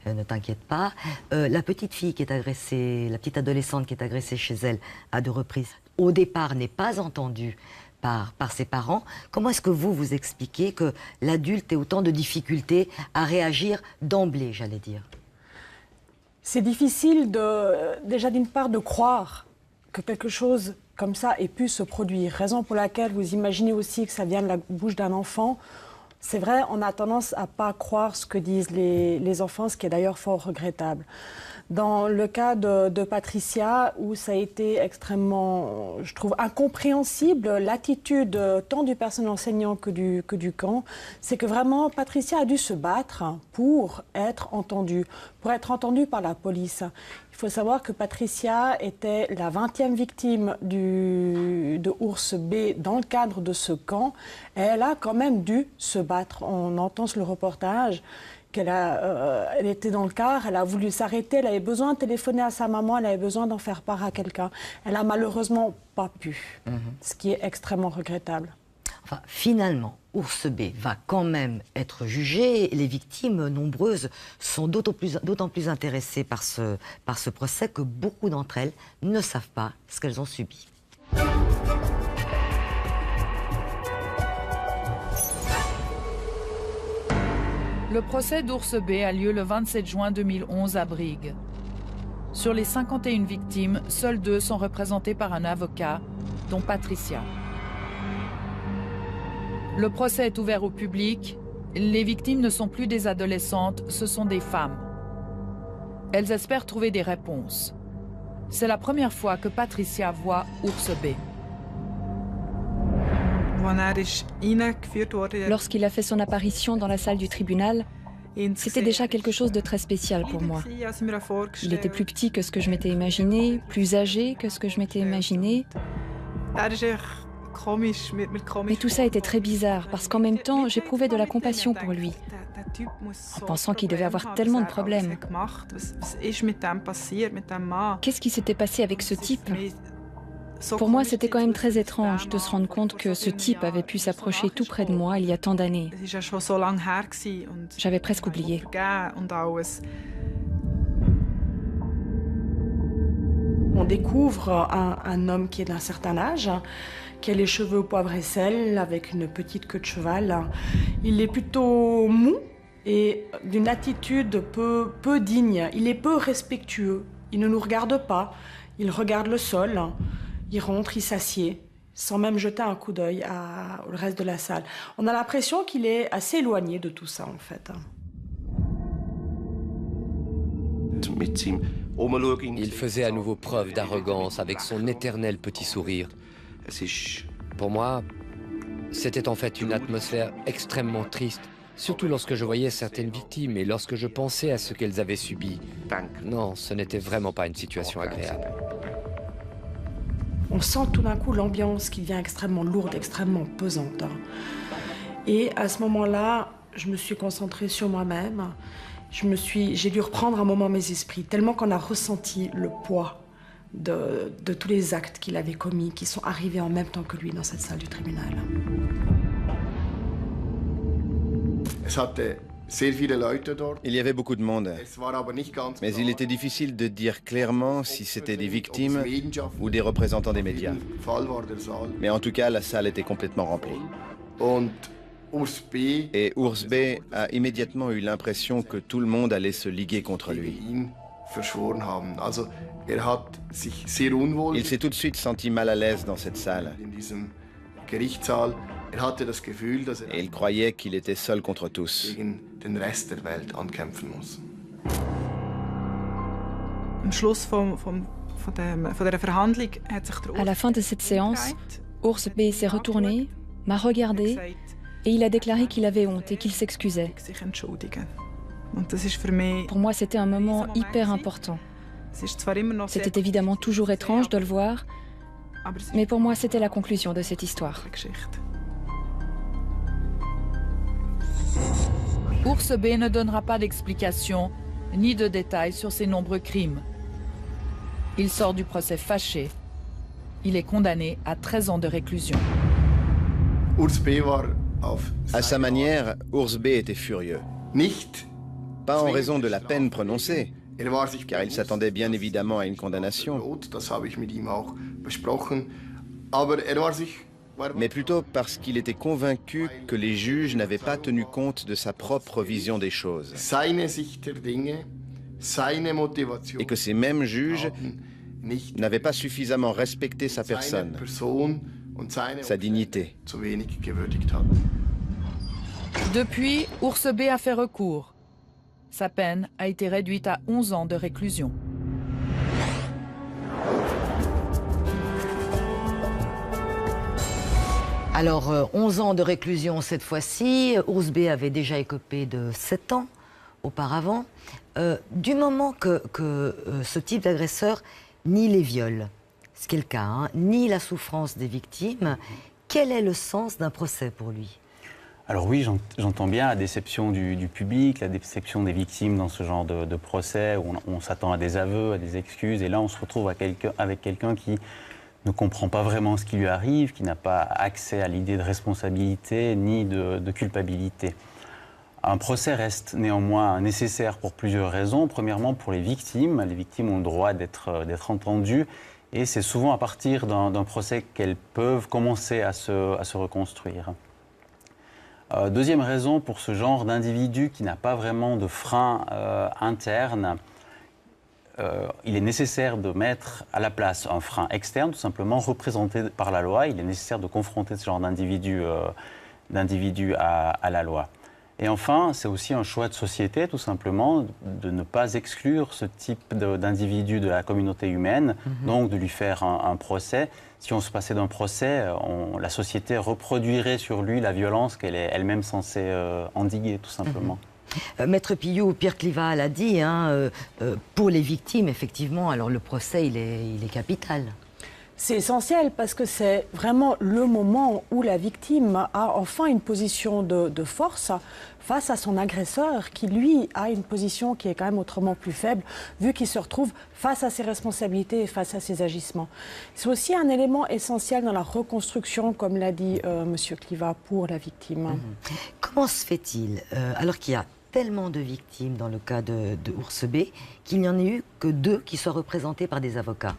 ne t'inquiète pas ». La petite fille qui est agressée, la petite adolescente qui est agressée chez elle à 2 reprises, au départ n'est pas entendue par ses parents. Comment est-ce que vous expliquez que l'adulte ait autant de difficultés à réagir d'emblée, j'allais dire? C'est difficile déjà d'une part de croire que quelque chose comme ça ait pu se produire. Raison pour laquelle vous imaginez aussi que ça vient de la bouche d'un enfant. C'est vrai, on a tendance à ne pas croire ce que disent les enfants, ce qui est d'ailleurs fort regrettable. Dans le cas de Patricia, où ça a été extrêmement, je trouve, incompréhensible, l'attitude tant du personnel enseignant que du camp, c'est que vraiment Patricia a dû se battre pour être entendue par la police. Il faut savoir que Patricia était la 20e victime de Ours B dans le cadre de ce camp. Et elle a quand même dû se battre. On entend sur le reportage elle était dans le car, elle a voulu s'arrêter, elle avait besoin de téléphoner à sa maman, elle avait besoin d'en faire part à quelqu'un. Elle n'a malheureusement pas pu, ce qui est extrêmement regrettable. Enfin, finalement, Ours B va quand même être jugé. Les victimes nombreuses sont d'autant plus intéressées par ce procès que beaucoup d'entre elles ne savent pas ce qu'elles ont subi. Le procès d'Ours B a lieu le 27 juin 2011 à Brigue. Sur les 51 victimes, seules 2 sont représentées par un avocat, dont Patricia. Le procès est ouvert au public. Les victimes ne sont plus des adolescentes, ce sont des femmes. Elles espèrent trouver des réponses. C'est la première fois que Patricia voit Ours B. Lorsqu'il a fait son apparition dans la salle du tribunal, c'était déjà quelque chose de très spécial pour moi. Il était plus petit que ce que je m'étais imaginé, plus âgé que ce que je m'étais imaginé. Mais tout ça était très bizarre parce qu'en même temps, j'éprouvais de la compassion pour lui, en pensant qu'il devait avoir tellement de problèmes. Qu'est-ce qui s'était passé avec ce type? Pour moi, c'était quand même très étrange de se rendre compte que ce type avait pu s'approcher tout près de moi il y a tant d'années. J'avais presque oublié. On découvre un homme qui est d'un certain âge, qui a les cheveux au poivre et sel, avec une petite queue de cheval. Il est plutôt mou et d'une attitude peu digne. Il est peu respectueux. Il ne nous regarde pas. Il regarde le sol. Il rentre, il s'assied, sans même jeter un coup d'œil au reste de la salle. On a l'impression qu'il est assez éloigné de tout ça, en fait. Il faisait à nouveau preuve d'arrogance avec son éternel petit sourire. Pour moi, c'était en fait une atmosphère extrêmement triste, surtout lorsque je voyais certaines victimes et lorsque je pensais à ce qu'elles avaient subi. Non, ce n'était vraiment pas une situation agréable. On sent tout d'un coup l'ambiance qui devient extrêmement lourde, extrêmement pesante. Et à ce moment-là, je me suis concentrée sur moi-même. J'ai dû reprendre un moment mes esprits, tellement qu'on a ressenti le poids de tous les actes qu'il avait commis, qui sont arrivés en même temps que lui dans cette salle du tribunal. Il y avait beaucoup de monde, mais il était difficile de dire clairement si c'était des victimes ou des représentants des médias. Mais en tout cas, la salle était complètement remplie. Et Urs B a immédiatement eu l'impression que tout le monde allait se liguer contre lui. Il s'est tout de suite senti mal à l'aise dans cette salle. Et il croyait qu'il était seul contre tous. À la fin de cette séance, Urs B s'est retourné, m'a regardé et il a déclaré qu'il avait honte et qu'il s'excusait. Pour moi, c'était un moment hyper important. C'était évidemment toujours étrange de le voir, mais pour moi, c'était la conclusion de cette histoire. Urs B ne donnera pas d'explications ni de détails sur ses nombreux crimes. Il sort du procès fâché. Il est condamné à 13 ans de réclusion. À sa manière, Urs B était furieux. Pas en raison de la peine prononcée, car il s'attendait bien évidemment à une condamnation, mais plutôt parce qu'il était convaincu que les juges n'avaient pas tenu compte de sa propre vision des choses. Et que ces mêmes juges n'avaient pas suffisamment respecté sa personne, sa dignité. Depuis, Urs B a fait recours. Sa peine a été réduite à 11 ans de réclusion. Alors, 11 ans de réclusion cette fois-ci. Urs B avait déjà écopé de 7 ans auparavant. Du moment que ce type d'agresseur nie les viols, ce qui est le cas, hein, ni la souffrance des victimes, quel est le sens d'un procès pour lui ? Alors oui, j'entends bien la déception du public, la déception des victimes dans ce genre de procès où on s'attend à des aveux, à des excuses, et là on se retrouve avec quelqu'un qui ne comprend pas vraiment ce qui lui arrive, qui n'a pas accès à l'idée de responsabilité ni de culpabilité. Un procès reste néanmoins nécessaire pour plusieurs raisons. Premièrement, pour les victimes ont le droit d'être entendues, et c'est souvent à partir d'un procès qu'elles peuvent commencer à se reconstruire. Deuxième raison, pour ce genre d'individu qui n'a pas vraiment de frein interne, il est nécessaire de mettre à la place un frein externe, tout simplement représenté par la loi. Il est nécessaire de confronter ce genre d'individu à la loi. Et enfin, c'est aussi un choix de société, tout simplement, de ne pas exclure ce type d'individu de la communauté humaine, donc de lui faire un procès. Si on se passait d'un procès, la société reproduirait sur lui la violence qu'elle est elle-même censée endiguer, tout simplement. Maître Pillou, Pierre Clivat l'a dit, hein, pour les victimes, effectivement, alors le procès, il est capital. C'est essentiel parce que c'est vraiment le moment où la victime a enfin une position de force face à son agresseur qui, lui, a une position qui est quand même autrement plus faible vu qu'il se retrouve face à ses responsabilités et face à ses agissements. C'est aussi un élément essentiel dans la reconstruction, comme l'a dit M. Kliva, pour la victime. Comment se fait-il, alors qu'il y a tellement de victimes dans le cas de Ours B, qu'il n'y en ait eu que 2 qui soient représentés par des avocats?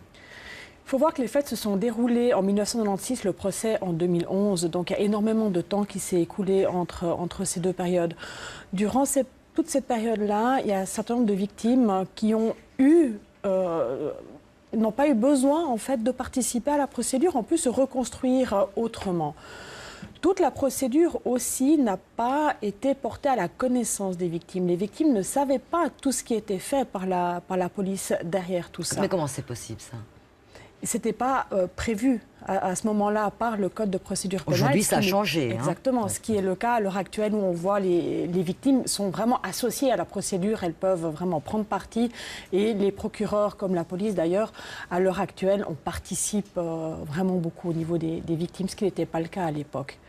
Il faut voir que les faits se sont déroulés en 1996, le procès en 2011. Donc il y a énormément de temps qui s'est écoulé entre ces 2 périodes. Durant toute cette période-là, il y a un certain nombre de victimes qui ont n'ont pas eu besoin en fait de participer à la procédure, en plus se reconstruire autrement. Toute la procédure aussi n'a pas été portée à la connaissance des victimes. Les victimes ne savaient pas tout ce qui était fait par la police derrière tout ça. Mais comment c'est possible ça? Ce n'était pas prévu à ce moment-là par le Code de procédure pénale. Aujourd'hui, ça a changé. Exactement. Ce qui est le cas à l'heure actuelle où on voit les victimes sont vraiment associées à la procédure. Elles peuvent vraiment prendre parti. Et les procureurs, comme la police d'ailleurs, à l'heure actuelle, on participe vraiment beaucoup au niveau des victimes, ce qui n'était pas le cas à l'époque.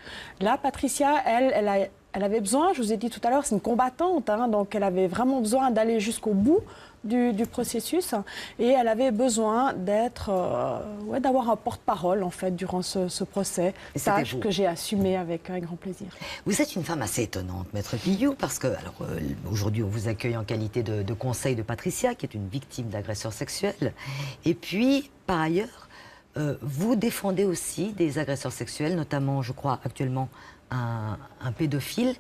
Là, Patricia, elle avait besoin, je vous ai dit tout à l'heure, c'est une combattante, hein, donc elle avait vraiment besoin d'aller jusqu'au bout du processus et elle avait besoin d'avoir un porte-parole en fait durant ce procès, tâche que j'ai assumée avec un grand plaisir. Vous êtes une femme assez étonnante, Maître Pillou, parce que aujourd'hui on vous accueille en qualité de conseil de Patricia, qui est une victime d'agresseurs sexuels, et puis par ailleurs vous défendez aussi des agresseurs sexuels, notamment je crois actuellement un pédophile.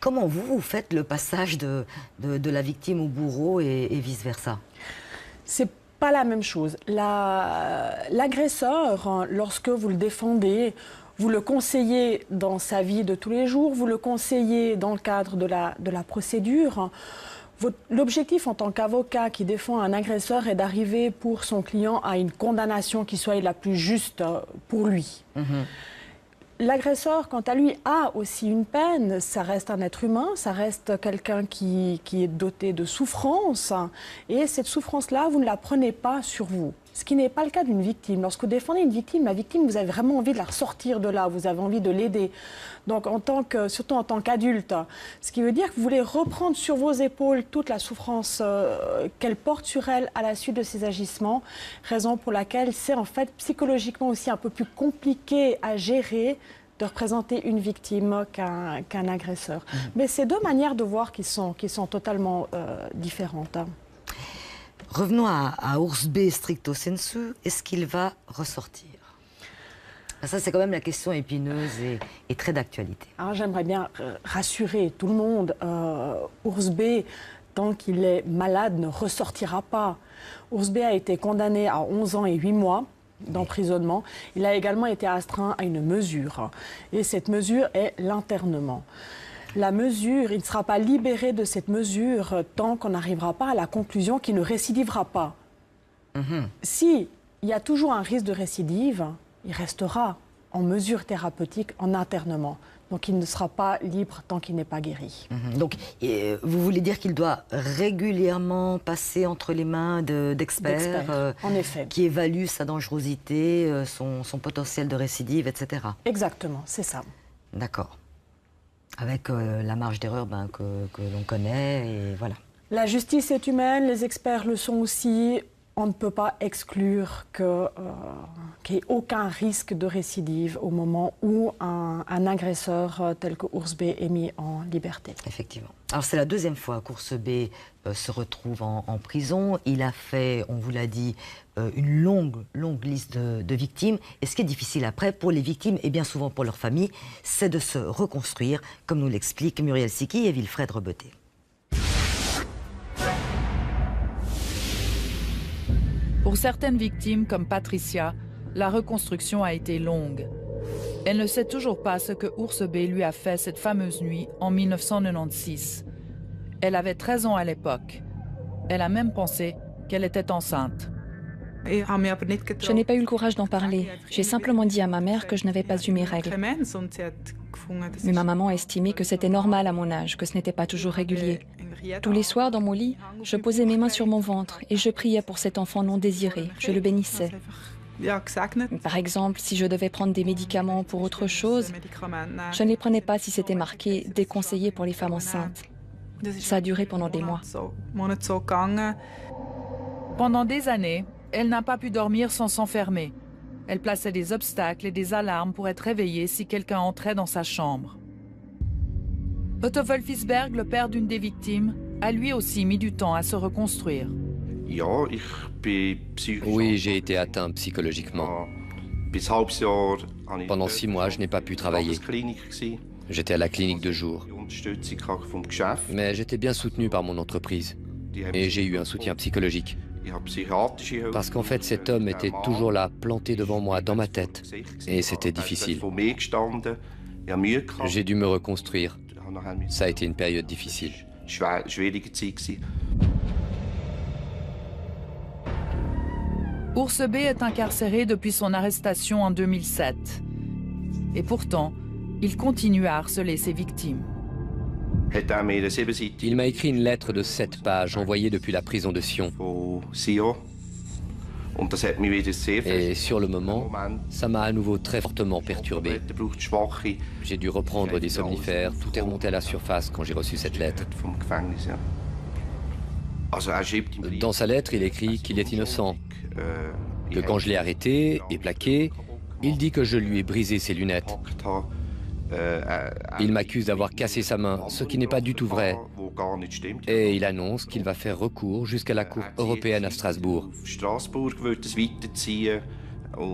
Comment vous faites le passage de la victime au bourreau et vice-versa? C'est pas la même chose. L'agresseur, lorsque vous le défendez, vous le conseillez dans sa vie de tous les jours, vous le conseillez dans le cadre de la procédure. L'objectif en tant qu'avocat qui défend un agresseur est d'arriver pour son client à une condamnation qui soit la plus juste pour lui. L'agresseur, quant à lui, a aussi une peine. Ça reste un être humain, ça reste quelqu'un qui est doté de souffrance. Et cette souffrance-là, vous ne la prenez pas sur vous. Ce qui n'est pas le cas d'une victime. Lorsque vous défendez une victime, la victime, vous avez vraiment envie de la ressortir de là, vous avez envie de l'aider. Donc, surtout en tant qu'adulte, ce qui veut dire que vous voulez reprendre sur vos épaules toute la souffrance qu'elle porte sur elle à la suite de ses agissements, raison pour laquelle c'est en fait psychologiquement aussi un peu plus compliqué à gérer de représenter une victime qu'un agresseur. Mais c'est 2 manières de voir qui sont totalement différentes. Revenons à Ours B stricto sensu. Est-ce qu'il va ressortir? Ça, c'est quand même la question épineuse et très d'actualité. Alors, j'aimerais bien rassurer tout le monde. Ours B, tant qu'il est malade, ne ressortira pas. Ours B a été condamné à 11 ans et 8 mois d'emprisonnement. Il a également été astreint à une mesure. Et cette mesure est l'internement. La mesure, il ne sera pas libéré de cette mesure tant qu'on n'arrivera pas à la conclusion qu'il ne récidivera pas. Si il y a toujours un risque de récidive, il restera en mesure thérapeutique, en internement. Donc il ne sera pas libre tant qu'il n'est pas guéri. Donc vous voulez dire qu'il doit régulièrement passer entre les mains d'experts en effet, qui évaluent sa dangerosité, son potentiel de récidive, etc. Exactement, c'est ça. D'accord. Avec la marge d'erreur que l'on connaît, et voilà. La justice est humaine, les experts le sont aussi. On ne peut pas exclure qu'il n'y ait aucun risque de récidive au moment où un agresseur tel que Ours B est mis en liberté. Effectivement. Alors c'est la 2e fois qu'Ours B se retrouve en prison. Il a fait, on vous l'a dit, une longue liste de victimes. Et ce qui est difficile après pour les victimes et bien souvent pour leurs familles, c'est de se reconstruire, comme nous l'expliquent Muriel Siki et Wilfred Rebeté. Pour certaines victimes, comme Patricia, la reconstruction a été longue. Elle ne sait toujours pas ce que Ours B lui a fait cette fameuse nuit en 1996. Elle avait 13 ans à l'époque. Elle a même pensé qu'elle était enceinte. Je n'ai pas eu le courage d'en parler. J'ai simplement dit à ma mère que je n'avais pas eu mes règles. Mais ma maman a estimé que c'était normal à mon âge, que ce n'était pas toujours régulier. Tous les soirs, dans mon lit, je posais mes mains sur mon ventre et je priais pour cet enfant non désiré. Je le bénissais. Par exemple, si je devais prendre des médicaments pour autre chose, je ne les prenais pas si c'était marqué « déconseillé pour les femmes enceintes ». Ça a duré pendant des mois. Pendant des années, elle n'a pas pu dormir sans s'enfermer. Elle plaçait des obstacles et des alarmes pour être réveillée si quelqu'un entrait dans sa chambre. Otto Wolfisberg, le père d'une des victimes, a lui aussi mis du temps à se reconstruire. Oui, j'ai été atteint psychologiquement. Pendant 6 mois, je n'ai pas pu travailler. J'étais à la clinique de jour. Mais j'étais bien soutenu par mon entreprise. Et j'ai eu un soutien psychologique. Parce qu'en fait, cet homme était toujours là, planté devant moi, dans ma tête. Et c'était difficile. J'ai dû me reconstruire. Ça a été une période difficile. Urs B. est incarcéré depuis son arrestation en 2007. Et pourtant, il continue à harceler ses victimes. Il m'a écrit une lettre de 7 pages envoyée depuis la prison de Sion. Et sur le moment, ça m'a à nouveau très fortement perturbé. J'ai dû reprendre des somnifères, tout est remonté à la surface quand j'ai reçu cette lettre. Dans sa lettre, il écrit qu'il est innocent, que quand je l'ai arrêté et plaqué, il dit que je lui ai brisé ses lunettes. Il m'accuse d'avoir cassé sa main, ce qui n'est pas du tout vrai. Et il annonce qu'il va faire recours jusqu'à la Cour européenne à Strasbourg.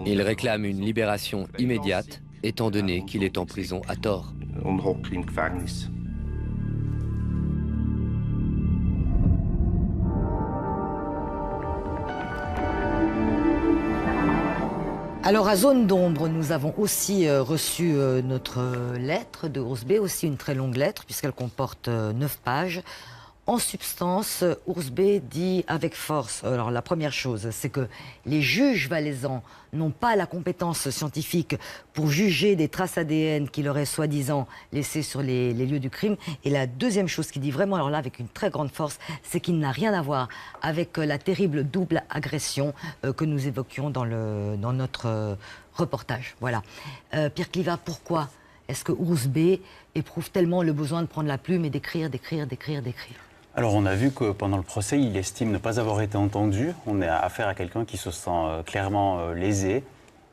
Il réclame une libération immédiate, étant donné qu'il est en prison à tort. Alors à Zone d'ombre, nous avons aussi reçu notre lettre de Urs B, aussi une très longue lettre puisqu'elle comporte 9 pages. En substance, Urs B dit avec force, alors la première chose, c'est que les juges valaisans n'ont pas la compétence scientifique pour juger des traces ADN qu'il aurait soi-disant laissées sur les lieux du crime. Et la deuxième chose qu'il dit vraiment, alors là avec une très grande force, c'est qu'il n'a rien à voir avec la terrible double agression que nous évoquions dans notre reportage. Voilà. Pierre Clivat, pourquoi est-ce que Urs B éprouve tellement le besoin de prendre la plume et d'écrire? Alors on a vu que pendant le procès, il estime ne pas avoir été entendu. On a affaire à quelqu'un qui se sent clairement lésé,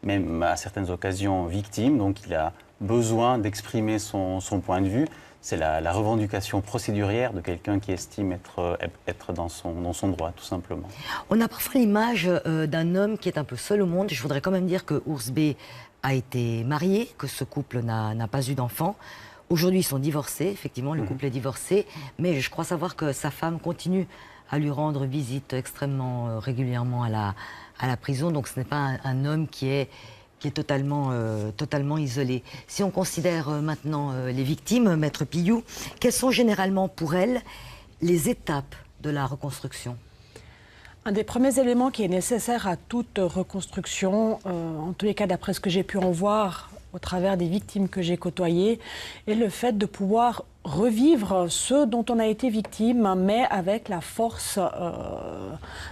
même à certaines occasions victime. Donc il a besoin d'exprimer son point de vue. C'est la revendication procédurière de quelqu'un qui estime être dans son droit, tout simplement. On a parfois l'image d'un homme qui est un peu seul au monde. Je voudrais quand même dire que Urs B a été marié, que ce couple n'a pas eu d'enfant. Aujourd'hui, ils sont divorcés, effectivement, le couple est divorcé, mais je crois savoir que sa femme continue à lui rendre visite extrêmement régulièrement à la prison, donc ce n'est pas un homme qui est totalement isolé. Si on considère maintenant les victimes, Maître Pillou, quelles sont généralement pour elles les étapes de la reconstruction ? Un des premiers éléments qui est nécessaire à toute reconstruction, en tous les cas d'après ce que j'ai pu en voir, au travers des victimes que j'ai côtoyées, et le fait de pouvoir revivre ce dont on a été victime, mais avec la force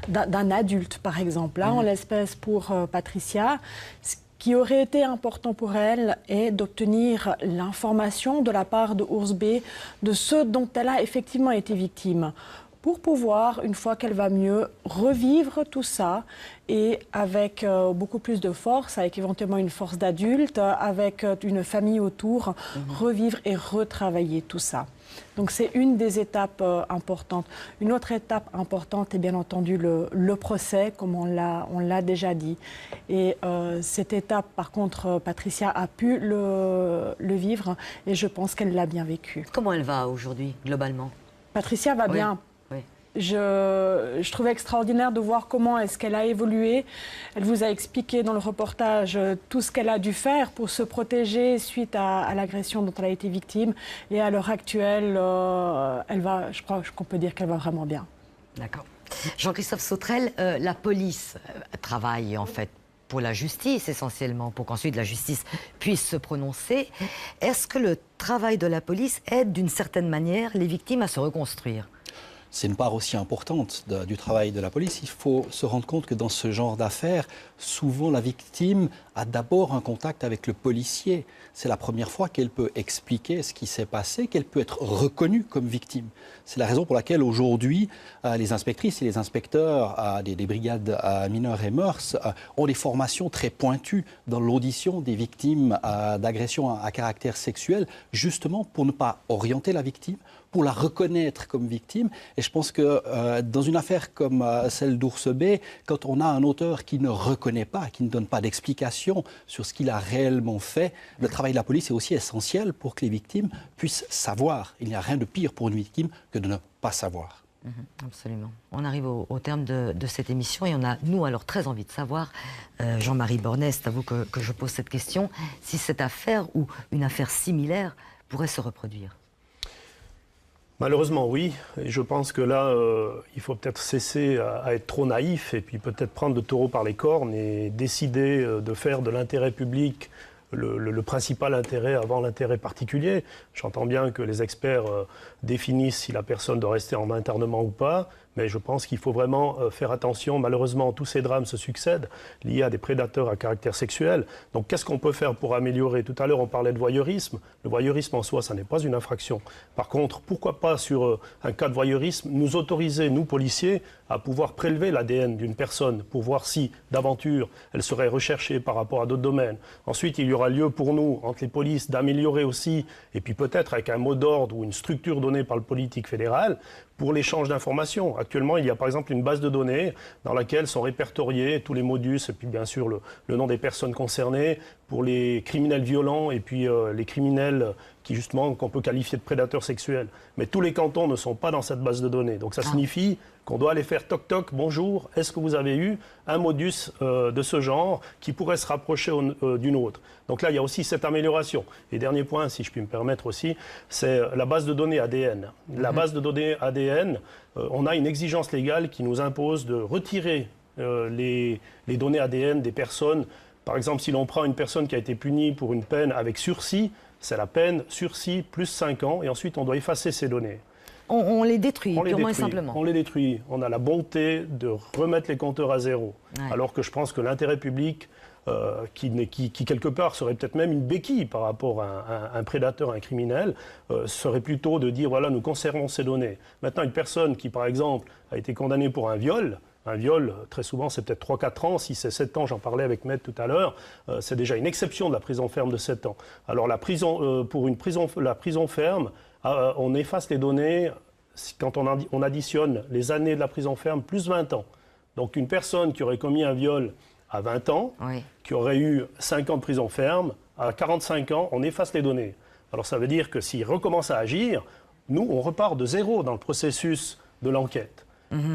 d'un adulte, par exemple. Là, en l'espèce pour Patricia, ce qui aurait été important pour elle est d'obtenir l'information de la part de Urs B de ce dont elle a effectivement été victime, pour pouvoir, une fois qu'elle va mieux, revivre tout ça et avec beaucoup plus de force, avec éventuellement une force d'adulte, avec une famille autour, revivre et retravailler tout ça. Donc c'est une des étapes importantes. Une autre étape importante est bien entendu le procès, comme on l'a déjà dit. Et cette étape, par contre, Patricia a pu le vivre et je pense qu'elle l'a bien vécu. Comment elle va aujourd'hui, globalement ? Patricia va bien. Je trouvais extraordinaire de voir comment est-ce qu'elle a évolué. Elle vous a expliqué dans le reportage tout ce qu'elle a dû faire pour se protéger suite à l'agression dont elle a été victime. Et à l'heure actuelle, je crois qu'on peut dire qu'elle va vraiment bien. D'accord. Jean-Christophe Sautrel, la police travaille en fait pour la justice essentiellement, pour qu'ensuite la justice puisse se prononcer. Est-ce que le travail de la police aide d'une certaine manière les victimes à se reconstruire ? c'est une part aussi importante du travail de la police. Il faut se rendre compte que dans ce genre d'affaires, souvent la victime a d'abord un contact avec le policier. C'est la première fois qu'elle peut expliquer ce qui s'est passé, qu'elle peut être reconnue comme victime. C'est la raison pour laquelle aujourd'hui, les inspectrices et les inspecteurs des brigades mineurs et mœurs ont des formations très pointues dans l'audition des victimes d'agressions à caractère sexuel, justement pour ne pas orienter la victime, pour la reconnaître comme victime. Et je pense que dans une affaire comme celle d'Ours B, quand on a un auteur qui ne reconnaît pas, qui ne donne pas d'explication sur ce qu'il a réellement fait, le travail de la police est aussi essentiel pour que les victimes puissent savoir. Il n'y a rien de pire pour une victime que de ne pas savoir. Absolument. On arrive au terme de cette émission et on a, nous, alors très envie de savoir, Jean-Marie Bornet, c'est à vous que je pose cette question, si cette affaire ou une affaire similaire pourrait se reproduire. Malheureusement, oui. Et je pense que là, il faut peut-être cesser à être trop naïf et puis peut-être prendre le taureau par les cornes et décider de faire de l'intérêt public le principal intérêt avant l'intérêt particulier. J'entends bien que les experts définissent si la personne doit rester en internement ou pas, mais je pense qu'il faut vraiment faire attention. Malheureusement, tous ces drames se succèdent liés à des prédateurs à caractère sexuel. Donc qu'est-ce qu'on peut faire pour améliorer? Tout à l'heure, on parlait de voyeurisme. Le voyeurisme en soi, ça n'est pas une infraction. Par contre, pourquoi pas sur un cas de voyeurisme, nous autoriser, nous policiers, à pouvoir prélever l'ADN d'une personne pour voir si, d'aventure, elle serait recherchée par rapport à d'autres domaines. Ensuite, il y aura lieu pour nous, entre les polices, d'améliorer aussi, et puis peut-être avec un mot d'ordre ou une structure donnée par le politique fédéral, pour l'échange d'informations. Actuellement, il y a par exemple une base de données dans laquelle sont répertoriés tous les modus et puis bien sûr le nom des personnes concernées pour les criminels violents et puis les criminels qui justement qu'on peut qualifier de prédateurs sexuels. Mais tous les cantons ne sont pas dans cette base de données. Donc ça signifie qu'on doit aller faire toc toc, bonjour, est-ce que vous avez eu un modus de ce genre qui pourrait se rapprocher d'une autre? Donc là, il y a aussi cette amélioration. Et dernier point, si je puis me permettre aussi, c'est la base de données ADN. La base de données ADN, on a une exigence légale qui nous impose de retirer les données ADN des personnes. Par exemple, si l'on prend une personne qui a été punie pour une peine avec sursis, c'est la peine sursis plus 5 ans, et ensuite on doit effacer ces données. On les détruit, purement et simplement. On les détruit. On a la bonté de remettre les compteurs à zéro. Ouais. Alors que je pense que l'intérêt public, qui quelque part serait peut-être même une béquille par rapport à un prédateur, un criminel, serait plutôt de dire, voilà, nous conservons ces données. Maintenant, une personne qui, par exemple, a été condamnée pour un viol, très souvent, c'est peut-être 3-4 ans. Si c'est 7 ans, j'en parlais avec Maître tout à l'heure, c'est déjà une exception de la prison ferme de 7 ans. Alors, la prison ferme, on efface les données quand on additionne les années de la prison ferme plus 20 ans. Donc, une personne qui aurait commis un viol à 20 ans, qui aurait eu 5 ans de prison ferme, à 45 ans, on efface les données. Alors, ça veut dire que s'il recommence à agir, nous, on repart de zéro dans le processus de l'enquête.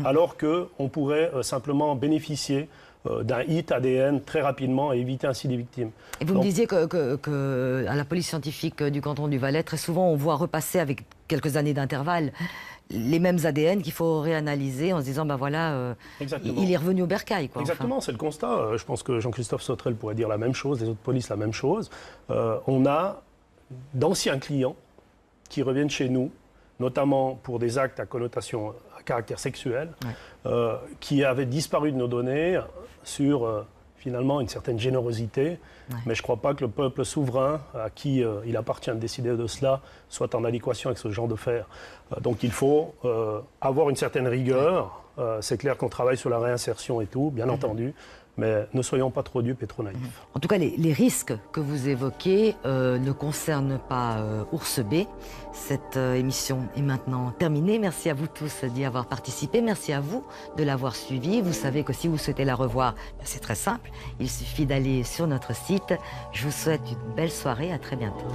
Alors qu'on pourrait simplement bénéficier d'un hit ADN très rapidement et éviter ainsi des victimes. Et vous me disiez que à la police scientifique du canton du Valais, très souvent on voit repasser avec quelques années d'intervalle les mêmes ADN qu'il faut réanalyser en se disant, ben voilà, il est revenu au bercail. Quoi, exactement, c'est le constat. Je pense que Jean-Christophe Sauterelle pourrait dire la même chose, les autres polices la même chose. On a d'anciens clients qui reviennent chez nous, notamment pour des actes à connotation à caractère sexuel, qui avaient disparu de nos données sur finalement une certaine générosité. Mais je ne crois pas que le peuple souverain, à qui il appartient de décider de cela, soit en adéquation avec ce genre de faire. Donc il faut avoir une certaine rigueur. C'est clair qu'on travaille sur la réinsertion et tout, bien entendu. Mais ne soyons pas trop dupes et trop naïfs. En tout cas, les risques que vous évoquez ne concernent pas Ours B. Cette émission est maintenant terminée. Merci à vous tous d'y avoir participé. Merci à vous de l'avoir suivi. Vous savez que si vous souhaitez la revoir, c'est très simple. Il suffit d'aller sur notre site. Je vous souhaite une belle soirée. À très bientôt.